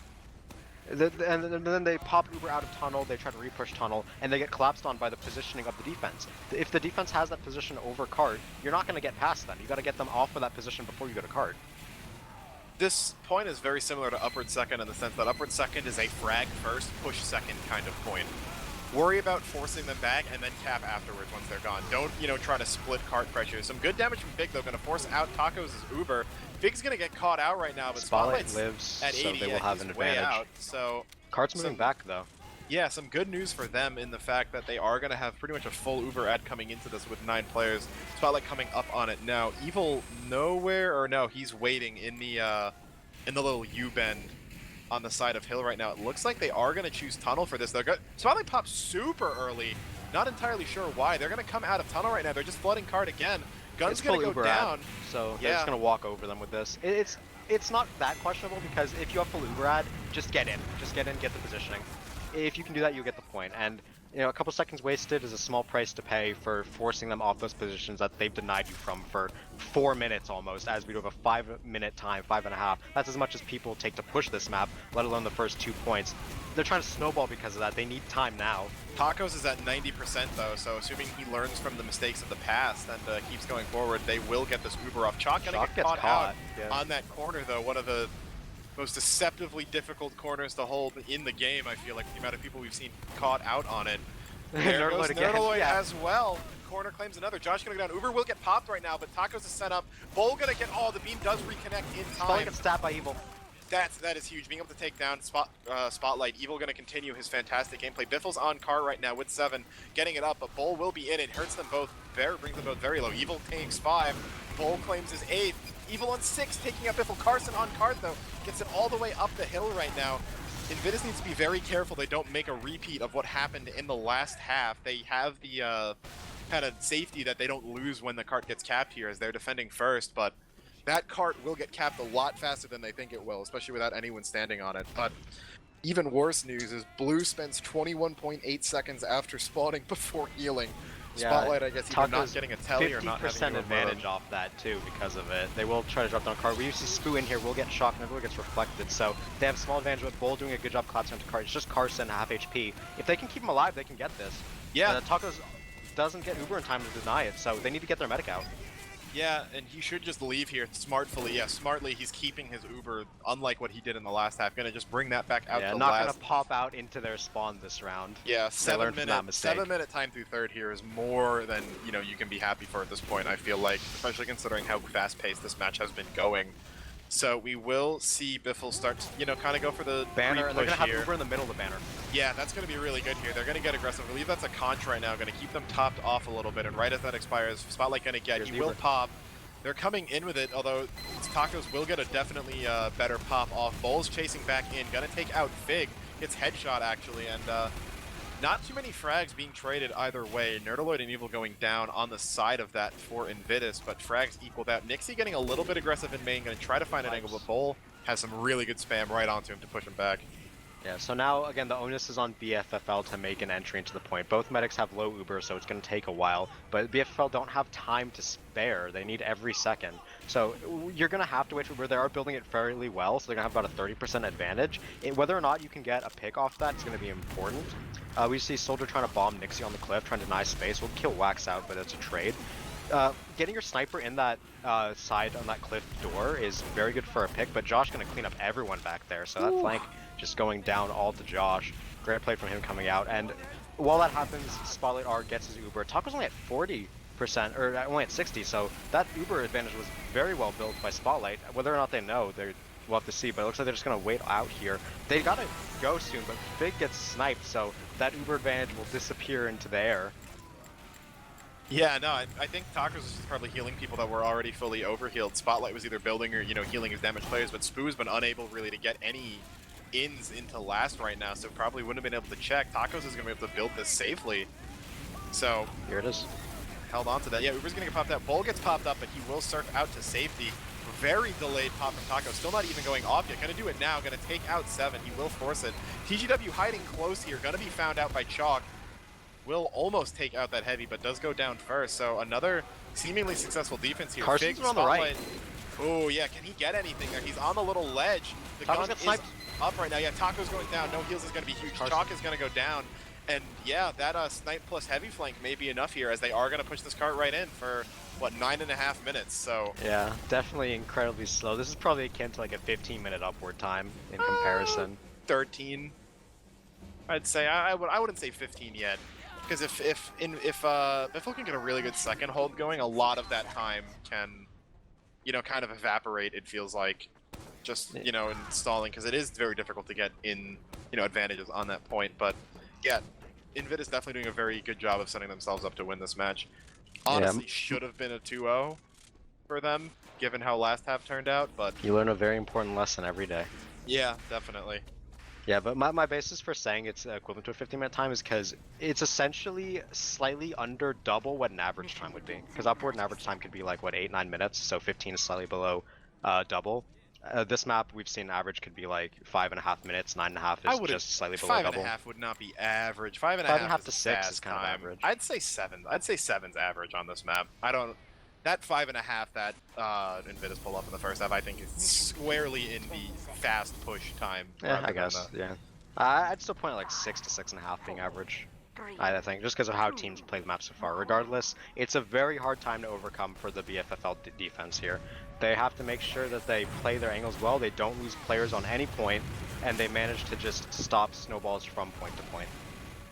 And then they pop Uber out of tunnel, they try to repush tunnel, and they get collapsed on by the positioning of the defense. If the defense has that position over cart, you're not going to get past them. You got to get them off of that position before you go to cart. This point is very similar to upward second in the sense that upward second is a frag first, push second kind of point. Worry about forcing them back and then cap afterwards once they're gone. Don't, try to split cart pressure. Some good damage from Big, though, going to force out Tacos' Uber. Big's going to get caught out right now, but Spotlight lives, at 80, so they will have an advantage. Out, so Cart's moving back, though. Yeah, some good news for them in the fact that they are going to have pretty much a full Uber ad coming into this with 9 players. Spotlight coming up on it now. Evil nowhere, or no, he's waiting in the little U-bend on the side of hill right now. It looks like they are going to choose tunnel for this. Spotlight pops super early. Not entirely sure why. They're going to come out of tunnel right now. They're just flooding card again. Gun's going to go down. So they're just going to walk over them with this. It's not that questionable because if you have full Uber ad, just get in. Just get in, get the positioning. If you can do that, you'll get the point. And a couple seconds wasted is a small price to pay for forcing them off those positions that they've denied you from for 4 minutes almost, as we do have a 5-minute time, 5.5. That's as much as people take to push this map, let alone the first 2 points. They're trying to snowball because of that. They need time now. Tacos is at 90% though, so assuming he learns from the mistakes of the past and keeps going forward, they will get this Uber off. Chalk gonna get caught out on that corner though, one of the most deceptively difficult corners to hold in the game, I feel like, the amount of people we've seen caught out on it. There goes Neuraloid as well. Corner claims another. Josh gonna go down. Uber will get popped right now, but Tacos is set up. Bull gonna get the beam does reconnect in time. Spotlight gets stabbed by Evil. That is huge. Being able to take down Spotlight. Evil gonna continue his fantastic gameplay. BFFL's on car right now with 7, getting it up, but Bull will be in. It hurts them both. Brings them both very low. Evil takes 5. Bull claims his 8th. Evil on 6, taking out BFFL. Carson on card though, gets it all the way up the hill right now. Invidus needs to be very careful they don't make a repeat of what happened in the last half. They have the kind of safety that they don't lose when the cart gets capped here as they're defending first, but that cart will get capped a lot faster than they think it will, especially without anyone standing on it. But even worse news is Blue spends 21.8 seconds after spawning before healing. Yeah, Spotlight, I guess, either not getting a telly or not having 50% advantage off that too because of it. They will try to drop down a card. We used to Spoo in here, we'll get shocked, and everyone gets reflected. So they have a small advantage with Bull doing a good job collapsing onto card. It's just Carson, half HP. If they can keep him alive, they can get this. Yeah. Tacos doesn't get Uber in time to deny it, so they need to get their medic out. Yeah, and he should just leave here smartly. Yeah, smartly he's keeping his Uber, unlike what he did in the last half. Gonna just bring that back out to not gonna pop out into their spawn this round. Yeah, 7-minute time through third here is more than you can be happy for at this point. I feel like, especially considering how fast-paced this match has been going. So we will see BFFL start to, you know, kind of go for the Banner, they're pre-push gonna have here. Uber in the middle of the banner. Yeah, that's going to be really good here. They're going to get aggressive. I believe that's a contra right now. Going to keep them topped off a little bit. And right as that expires, Spotlight going to get, he will pop. They're coming in with it, although Tacos will get a definitely better pop off. Bull's chasing back in. Going to take out Fig. Gets headshot, actually. And not too many frags being traded either way. Nerdaloid and Evil going down on the side of that for Invidus, but frags equaled out. Nixie getting a little bit aggressive in main. Going to try to find an angle, but Bull has some really good spam right onto him to push him back. Yeah, so now, again, the onus is on BFFL to make an entry into the point. Both medics have low Uber, so it's going to take a while, but BFFL don't have time to spare. They need every second. So you're going to have to wait for Uber. They are building it fairly well, so they're going to have about a 30% advantage. Whether or not you can get a pick off that is going to be important. We see Soldier trying to bomb Nixie on the cliff, trying to deny space. We'll kill Wax out, but it's a trade. Getting your sniper in that side on that cliff door is very good for a pick, but Josh going to clean up everyone back there, so that flank just going down all to Josh. Great play from him coming out, and while that happens, Spotlight R gets his Uber. Taco's only at 40%, or only at 60, so that Uber advantage was very well built by Spotlight. Whether or not they know, we'll have to see, but it looks like they're just going to wait out here. They got to go soon, but Fig gets sniped, so that Uber advantage will disappear into the air. Yeah, no, I think Tacos was just probably healing people that were already fully overhealed. Spotlight was either building or, you know, healing his damaged players, but Spoo's been unable really to get any ins into last right now, so probably wouldn't have been able to check. Tacos is going to be able to build this safely. So here it is. Held on to that. Yeah, Uber's going to get popped out. Bull gets popped up, but he will surf out to safety. Very delayed pop from Taco. Still not even going off yet. Going to do it now. Going to take out 7. He will force it. TGW hiding close here. Going to be found out by Chalk. Will almost take out that heavy, but does go down first. So another seemingly successful defense here. Carson's on the right. Oh, yeah. Can he get anything there? He's on the little ledge. The gun is up right now. Yeah, Taco's going down. No heals is going to be huge. Chalk is going to go down. And yeah, that snipe plus heavy flank may be enough here, as they are going to push this cart right in for, what, 9.5 minutes. So yeah, definitely incredibly slow. This is probably akin to like a 15-minute upward time in comparison. 13, I'd say. I wouldn't say 15 yet. Because if BFFL can get a really good second hold going, a lot of that time can, you know, kind of evaporate, it feels like, just, you know, installing, because it is very difficult to get in, you know, advantages on that point. But yeah, Invid is definitely doing a very good job of setting themselves up to win this match. Honestly, should have been a 2-0 for them, given how last half turned out, but... You learn a very important lesson every day. Yeah, definitely. Yeah, but my basis for saying it's equivalent to a 15-minute time is because it's essentially slightly under double what an average time would be. Because upward and average time could be like, what, 8-9 minutes, so 15 is slightly below double. This map, we've seen average could be like 5.5 minutes, 9.5 is just slightly below double. 5.5 would not be average. 5.5 to 6 is kind of average. I'd say 7. I'd say 7's average on this map. I don't... That 5.5 that Invidus pulled up in the first half, I think is squarely in the fast push time. Yeah, I guess, yeah. I'd still point at like 6 to 6.5 being average. I think, just because of how teams play the map so far. Regardless, it's a very hard time to overcome for the BFFL defense here. They have to make sure that they play their angles well, they don't lose players on any point, and they manage to just stop snowballs from point to point.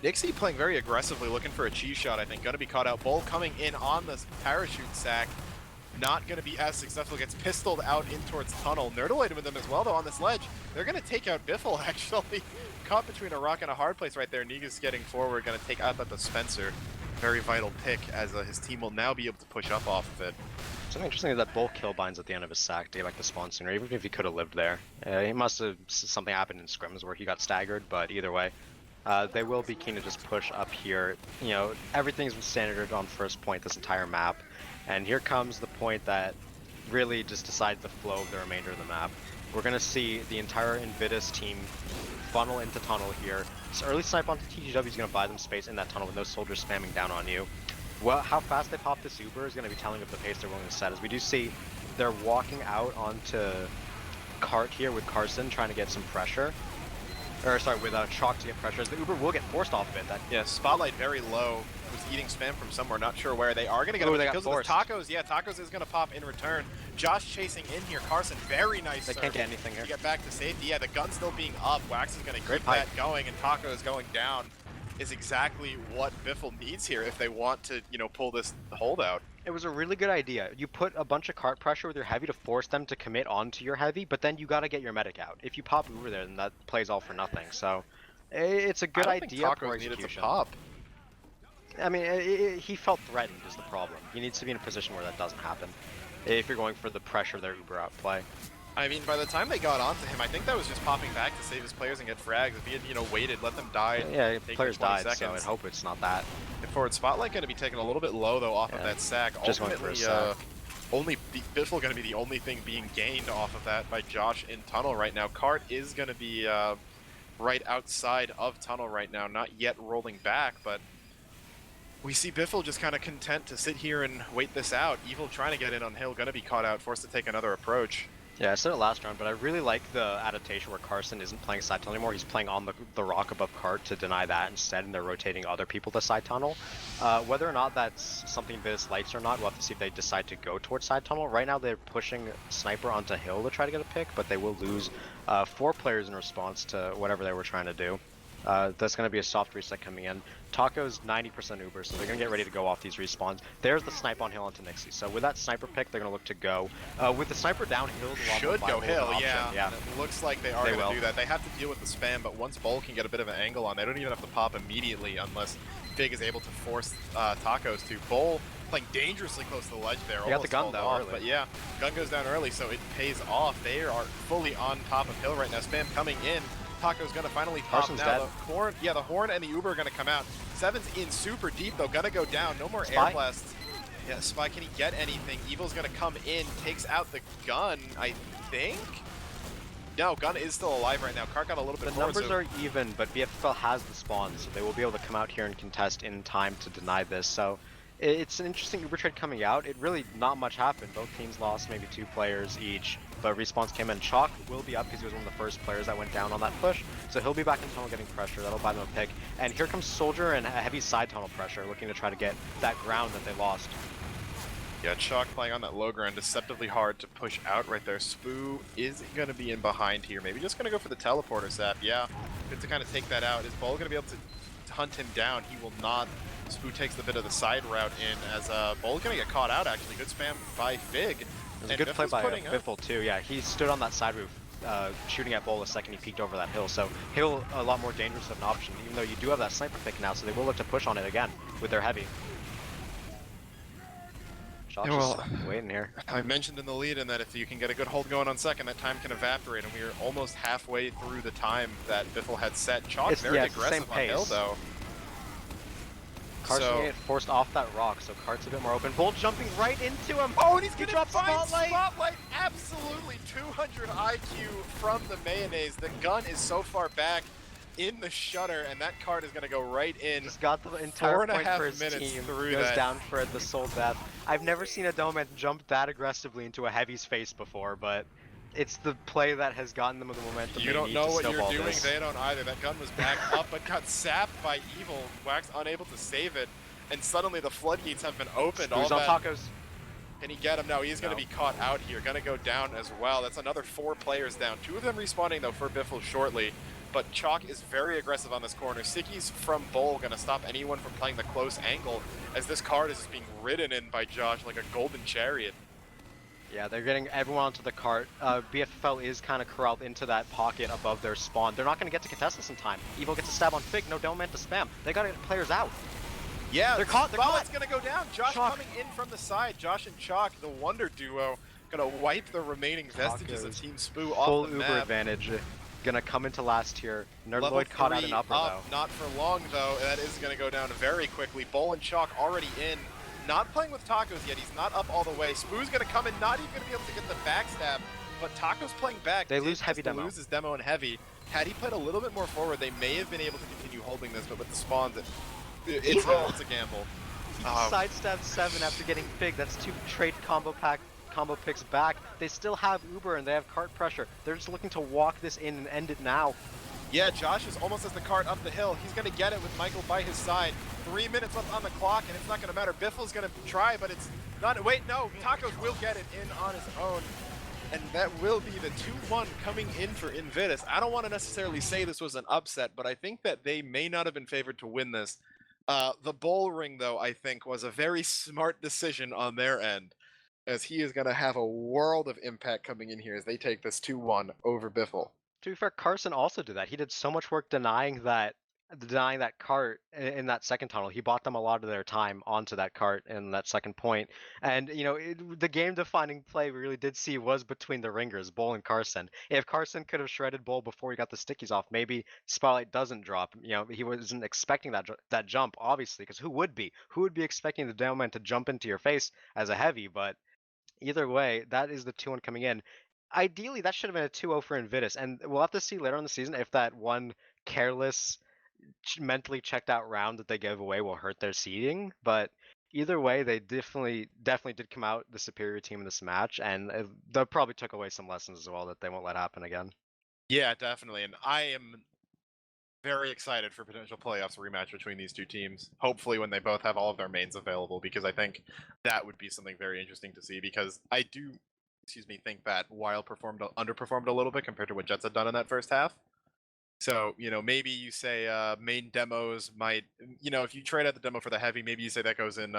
Nixie playing very aggressively, looking for a cheese shot, I think. Going to be caught out. Bull coming in on the parachute sack. Not going to be as successful. Gets pistoled out in towards tunnel. Nerdaloid with them as well, though, on this ledge. They're going to take out BFFL, actually. Caught between a rock and a hard place right there. Niga's getting forward. Going to take out that dispenser. Very vital pick, as his team will now be able to push up off of it. Something interesting is that Bull kill binds at the end of his sack to get back the spawn sooner, even if he could have lived there. He must have... Something happened in scrims where he got staggered, but either way. They will be keen to just push up here. You know, everything's been standard on first point this entire map. And here comes the point that really just decides the flow of the remainder of the map. We're going to see the entire Invidus team funnel into tunnel here. This early snipe onto TGW is going to buy them space in that tunnel with no soldiers spamming down on you. Well, how fast they pop this Uber is going to be telling of the pace they're willing to set. As we do see, they're walking out onto cart here with Carson trying to get some pressure. Or sorry, with Chalk to get pressure, as the Uber will get forced off of it. Yeah, Spotlight very low. Was eating spam from somewhere, not sure where. They are going to get they got forced. Tacos. Yeah, Tacos is going to pop in return. Josh chasing in here. Carson, very nice. They can't get anything here. To get back to safety. Yeah, the gun's still being up. Wax is going to keep that going, and Taco is going down. is exactly what Biffle needs here if they want to, you know, pull this holdout. It was a really good idea. You put a bunch of cart pressure with your heavy to force them to commit onto your heavy, but then you got to get your medic out. If you pop Uber there, then that plays all for nothing. So it's a good I don't think idea, poor Tacos needed to execution. pop. I mean, he felt threatened is the problem. He needs to be in a position where that doesn't happen. If you're going for the pressure their Uber out play. I mean, by the time they got onto him, I think that was just popping back to save his players and get frags. If he had, you know, waited, let them die. Yeah, take players their 20 died, so seconds. I'd hope it's not that. And forward spotlight going to be taken a little bit low though off of that sack. Just went for a sack. Only Biffle going to be the only thing being gained off of that by Josh in tunnel right now. Cart is going to be right outside of tunnel right now, not yet rolling back, but we see Biffle just kind of content to sit here and wait this out. Evil trying to get in on hill, going to be caught out, forced to take another approach. Yeah, I said it last round, but I really like the adaptation where Carson isn't playing side tunnel anymore. He's playing on the rock above Cart to deny that instead, and they're rotating other people to side tunnel. Whether or not that's something Invidus likes or not, we'll have to see if they decide to go towards side tunnel. Right now, they're pushing Sniper onto hill to try to get a pick, but they will lose 4 players in response to whatever they were trying to do. That's going to be a soft reset coming in. Taco's 90% Uber, so they're going to get ready to go off these respawns. There's the snipe on hill onto Nixie. So with that sniper pick, they're going to look to go. With the sniper down, hill's a lot Should more go hill, of an yeah. option. Yeah. It looks like they are going to do that. They have to deal with the spam, but once Bowl can get a bit of an angle on, they don't even have to pop immediately unless Big is able to force Tacos to. Bowl playing dangerously close to the ledge there. They got the gun though off, early. but yeah, gun goes down early, so it pays off. They are fully on top of hill right now. Spam coming in. Taco's gonna finally pop Carson's now. dead. The horn, yeah, the horn and the Uber are gonna come out. Seven's in super deep though, gonna go down. No more Spy? air blasts. Yeah, Spy, can he get anything? Evil's gonna come in, takes out the gun, I think? No, gun is still alive right now. Cart got a little bit The forward, numbers so are even, but BFFL has the spawn, so they will be able to come out here and contest in time to deny this. So it's an interesting Uber trade coming out. It really not much happened. Both teams lost maybe 2 players each, but respawns came in. Chalk will be up because he was one of the first players that went down on that push, so he'll be back in tunnel getting pressure. That'll buy them a pick. And here comes Soldier and a heavy side tunnel pressure, looking to try to get that ground that they lost. yeah, Chalk playing on that low ground, deceptively hard to push out right there. Spoo is going to be in behind here. Maybe just going to go for the teleporter zap. Yeah, good to kind of take that out. Is Bowl going to be able to hunt him down? He will not. Spoo takes the bit of the side route in as Bowl going to get caught out actually. Good spam by Fig. It was a good play by Biffle too. Yeah, he stood on that side roof shooting at Bowl the second he peeked over that hill. So hill a lot more dangerous of an option, even though you do have that sniper pick now, so they will look to push on it again with their heavy. Josh is waiting here. I mentioned in the lead in that if you can get a good hold going on second, that time can evaporate, and we are almost halfway through the time that Biffle had set. Chalk's very aggressive on hill though. Carson get forced off that rock, so Cart's a bit more open. Bolt jumping right into him. Oh, and he's gonna dropped find Spotlight. Absolutely 200 IQ from the mayonnaise. The gun is so far back in the shutter, and that card is gonna go right in. Just got the entire 4.5 point for his minutes team. through Goes that. down for the soul death. I've never seen a Doman jump that aggressively into a heavy's face before, but it's the play that has gotten them the momentum. You don't know what you're doing, they don't either. That gun was back up, but got sapped by Evil. Wax unable to save it, and suddenly the floodgates have been opened. Who's on Tacos? Can he get him? No, he's going to be caught out here. Going to go down as well. That's another 4 players down. 2 of them respawning, though, for Biffle shortly. But Chalk is very aggressive on this corner. Sicky's from Bowl going to stop anyone from playing the close angle, as this card is just being ridden in by Josh like a golden chariot. Yeah, they're getting everyone onto the cart. BFFL is kind of corralled into that pocket above their spawn. They're not going to get to contest this in time. Evil gets a stab on Fig. No Doman to spam. They got to get players out. Yeah, they're caught. It's going to go down. Josh coming in from the side. Josh and Chalk, the Wonder Duo, going to wipe the remaining vestiges of Team Spoo off full the Uber map. advantage. Gonna come into last tier. Nerdloid caught out an upper though. Not for long though. That is going to go down very quickly. Bowl and Chalk already in. Not playing with Tacos yet. He's not up all the way. Spoo's going to come in, not even going to be able to get the backstab. But Tacos playing back. They lose heavy demo. Lose his demo and heavy. Had he played a little bit more forward, they may have been able to continue holding this. But with the spawns, it's a gamble. He sidestepped 7 after getting Fig. That's 2 trade combo picks back. They still have Uber and they have cart pressure. They're just looking to walk this in and end it now. Yeah, Josh is almost as the cart up the hill. He's going to get it with Michael by his side. 3 minutes left on the clock, and it's not going to matter. Biffle's going to try, but it's not. Wait, no. Tacos will get it in on his own. And that will be the 2-1 coming in for Invidus. I don't want to necessarily say this was an upset, but I think that they may not have been favored to win this. The Bull Ring, though, I think was a very smart decision on their end, as he is going to have a world of impact coming in here as they take this 2-1 over Biffle. To be fair, Carson also did that. He did so much work denying that cart in that second tunnel. He bought them a lot of their time onto that cart in that second point. And the game-defining play we really did see was between the ringers, Bull and Carson. If Carson could have shredded Bull before he got the stickies off, maybe Spotlight doesn't drop. He wasn't expecting that jump, obviously, because who would be? Who would be expecting the Downman to jump into your face as a heavy? But either way, that is the 2-1 coming in. Ideally, that should have been a 2-0 for Invidus, and we'll have to see later on in the season if that one careless, mentally checked out round that they gave away will hurt their seeding. But either way, they definitely did come out the superior team in this match, and they probably took away some lessons as well that they won't let happen again. Yeah, definitely. And I am very excited for potential playoffs rematch between these two teams. Hopefully when they both have all of their mains available, because I think that would be something very interesting to see, because I do, think that Wild underperformed a little bit compared to what Jets had done in that first half. So, maybe you say main demos might, if you trade out the demo for the heavy, maybe you say that goes in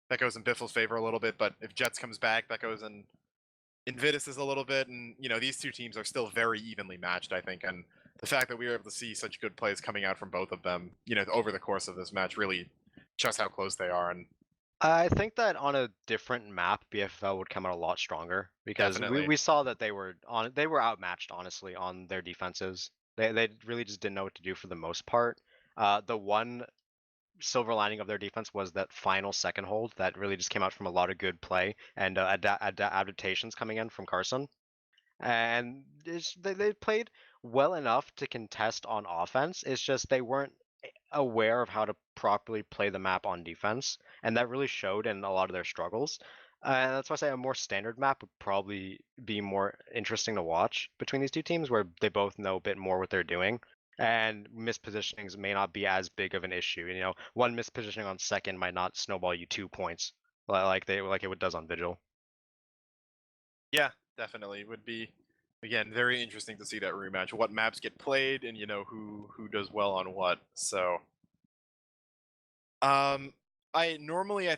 Biffle's favor a little bit, but if Jets comes back, that goes in Invidus a little bit, and these two teams are still very evenly matched, I think, and the fact that we were able to see such good plays coming out from both of them, over the course of this match really shows how close they are. And I think that on a different map, BFFL would come out a lot stronger because definitely, we saw that they were outmatched, honestly, on their defenses. They really just didn't know what to do for the most part. The one silver lining of their defense was that final second hold that really just came out from a lot of good play and adaptations coming in from Carson. And they played well enough to contest on offense. It's just they weren't aware of how to properly play the map on defense, and that really showed in a lot of their struggles. That's why I say a more standard map would probably be more interesting to watch between these two teams, where they both know a bit more what they're doing, and mispositionings may not be as big of an issue. One mispositioning on second might not snowball you 2 points, like it does on Vigil. yeah, definitely would be, again, very interesting to see that rematch. What maps get played, and who does well on what. So, I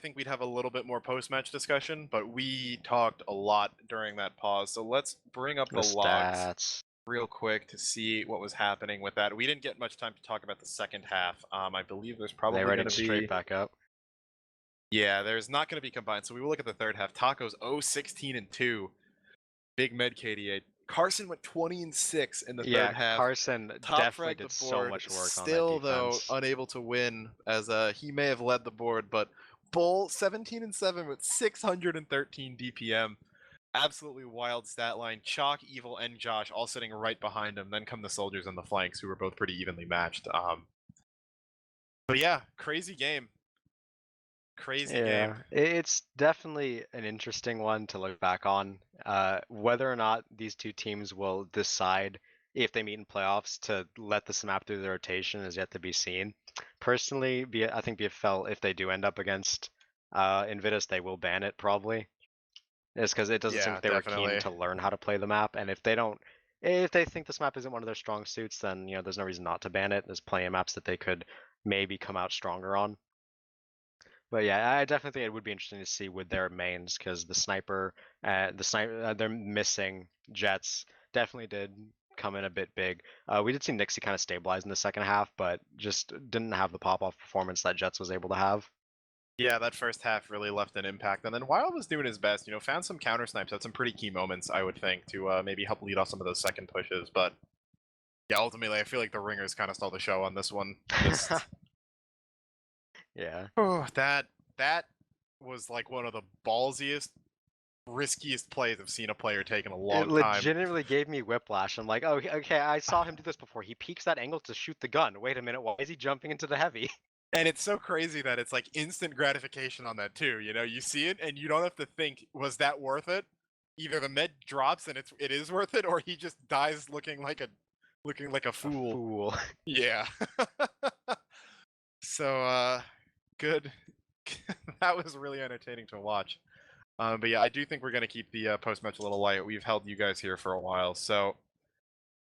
think we'd have a little bit more post-match discussion, but we talked a lot during that pause. So let's bring up the logs Stats. real quick to see what was happening with that. We didn't get much time to talk about the second half. I believe there's probably They ready going to to straight be. back up. Yeah, there's not going to be combined. So we will look at the third half. Tacos 0-16-2. Big Med KD8. Carson went 20-6 in the third half. Carson Top definitely fragged did the so board. much work on that Still, though, defense. unable to win, as he may have led the board. But Bull 17-7 with 613 DPM. Absolutely wild stat line. Chalk, Evil, and Josh all sitting right behind him. Then come the soldiers on the flanks, who were both pretty evenly matched. But yeah, crazy game. Crazy game. It's definitely an interesting one to look back on. Whether or not these two teams will decide if they meet in playoffs to let this map through the rotation is yet to be seen. Personally, I think BFL, if they do end up against Invidus, they will ban it probably. It's because it doesn't seem Yeah, like they were keen definitely. to learn how to play the map, and if they think this map isn't one of their strong suits, then there's no reason not to ban it. There's plenty of maps that they could maybe come out stronger on. But yeah, I definitely think it would be interesting to see with their mains because the sniper, they're missing Jets. Definitely did come in a bit big. We did see Nixie kind of stabilize in the second half, but just didn't have the pop-off performance that Jets was able to have. Yeah, that first half really left an impact. And then Wild was doing his best, found some counter snipes at some pretty key moments, I would think, to maybe help lead off some of those second pushes. But yeah, ultimately, I feel like the Ringers kind of stole the show on this one. Just Yeah. oh, that was like one of the ballsiest, riskiest plays I've seen a player take in a It long time. legitimately gave me whiplash. I'm like, oh, okay, I saw him do this before. He peeks that angle to shoot the gun. Wait a minute, why is he jumping into the heavy? And it's so crazy that it's like instant gratification on that too. You see it and you don't have to think, was that worth it? Either the med drops and it is worth it, or he just dies looking like a A fool. fool. Yeah. So good. That was really entertaining to watch. But yeah, I do think we're going to keep the post-match a little light. We've held you guys here for a while, so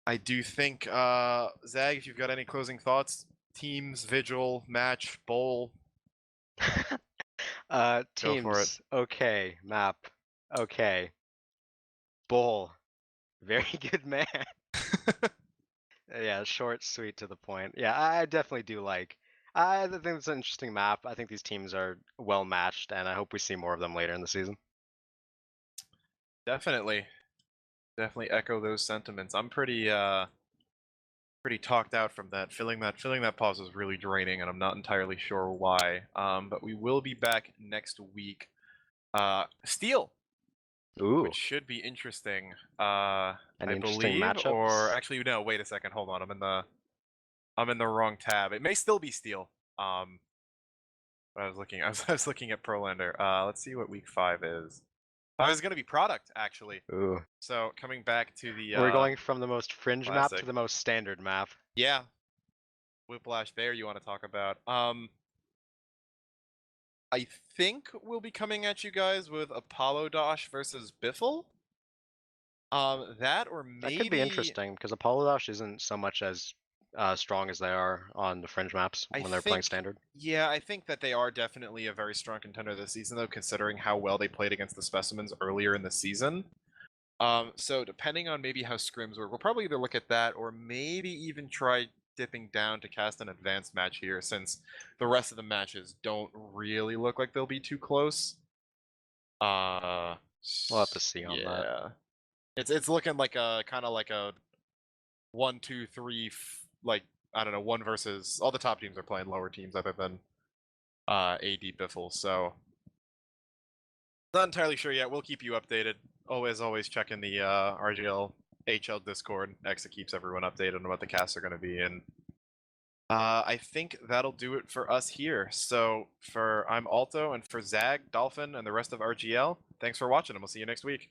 I do think, Zag, if you've got any closing thoughts, teams, Vigil, match, bowl, go for it. Teams, okay. Map, okay. Bull, very good man. Yeah, short, sweet, to the point. Yeah, I definitely do like. I think it's an interesting map. I think these teams are well matched, and I hope we see more of them later in the season. Definitely echo those sentiments. I'm pretty talked out from that. Filling that pause is really draining, and I'm not entirely sure why. But we will be back next week. Steel, Ooh, which should be interesting. any I interesting believe, or matchups? actually no. Wait a second. Hold on. I'm in the wrong tab. It may still be Steel. I was looking. I was looking at Prolander. Let's see what week 5 is. I was gonna be product actually. Ooh. So coming back to the We're going from the most fringe map to classic. the most standard map. Yeah, Whiplash there you want to talk about. I think we'll be coming at you guys with Apollo Dosh versus Biffle. That or That could be maybe interesting because Apollo Dash isn't so much as strong as they are on the fringe maps I when they're playing think standard. yeah, I think that they are definitely a very strong contender this season though, considering how well they played against the specimens earlier in the season. So depending on maybe how scrims work, we'll probably either look at that or maybe even try dipping down to cast an advanced match here, since the rest of the matches don't really look like they'll be too close. Uh, We'll have to see on that. yeah, it's looking like a kind of like a 1, 2, 3, like I don't know, one versus all the top teams are playing lower teams other than AD Biffle, so not entirely sure yet. We'll keep you updated. Always checking the RGL-HL Discord. Exa keeps everyone updated on what the casts are going to be, and I think that'll do it for us here. So I'm Alto, and for Zag, Dolphin, and the rest of RGL, thanks for watching, and we'll see you next week.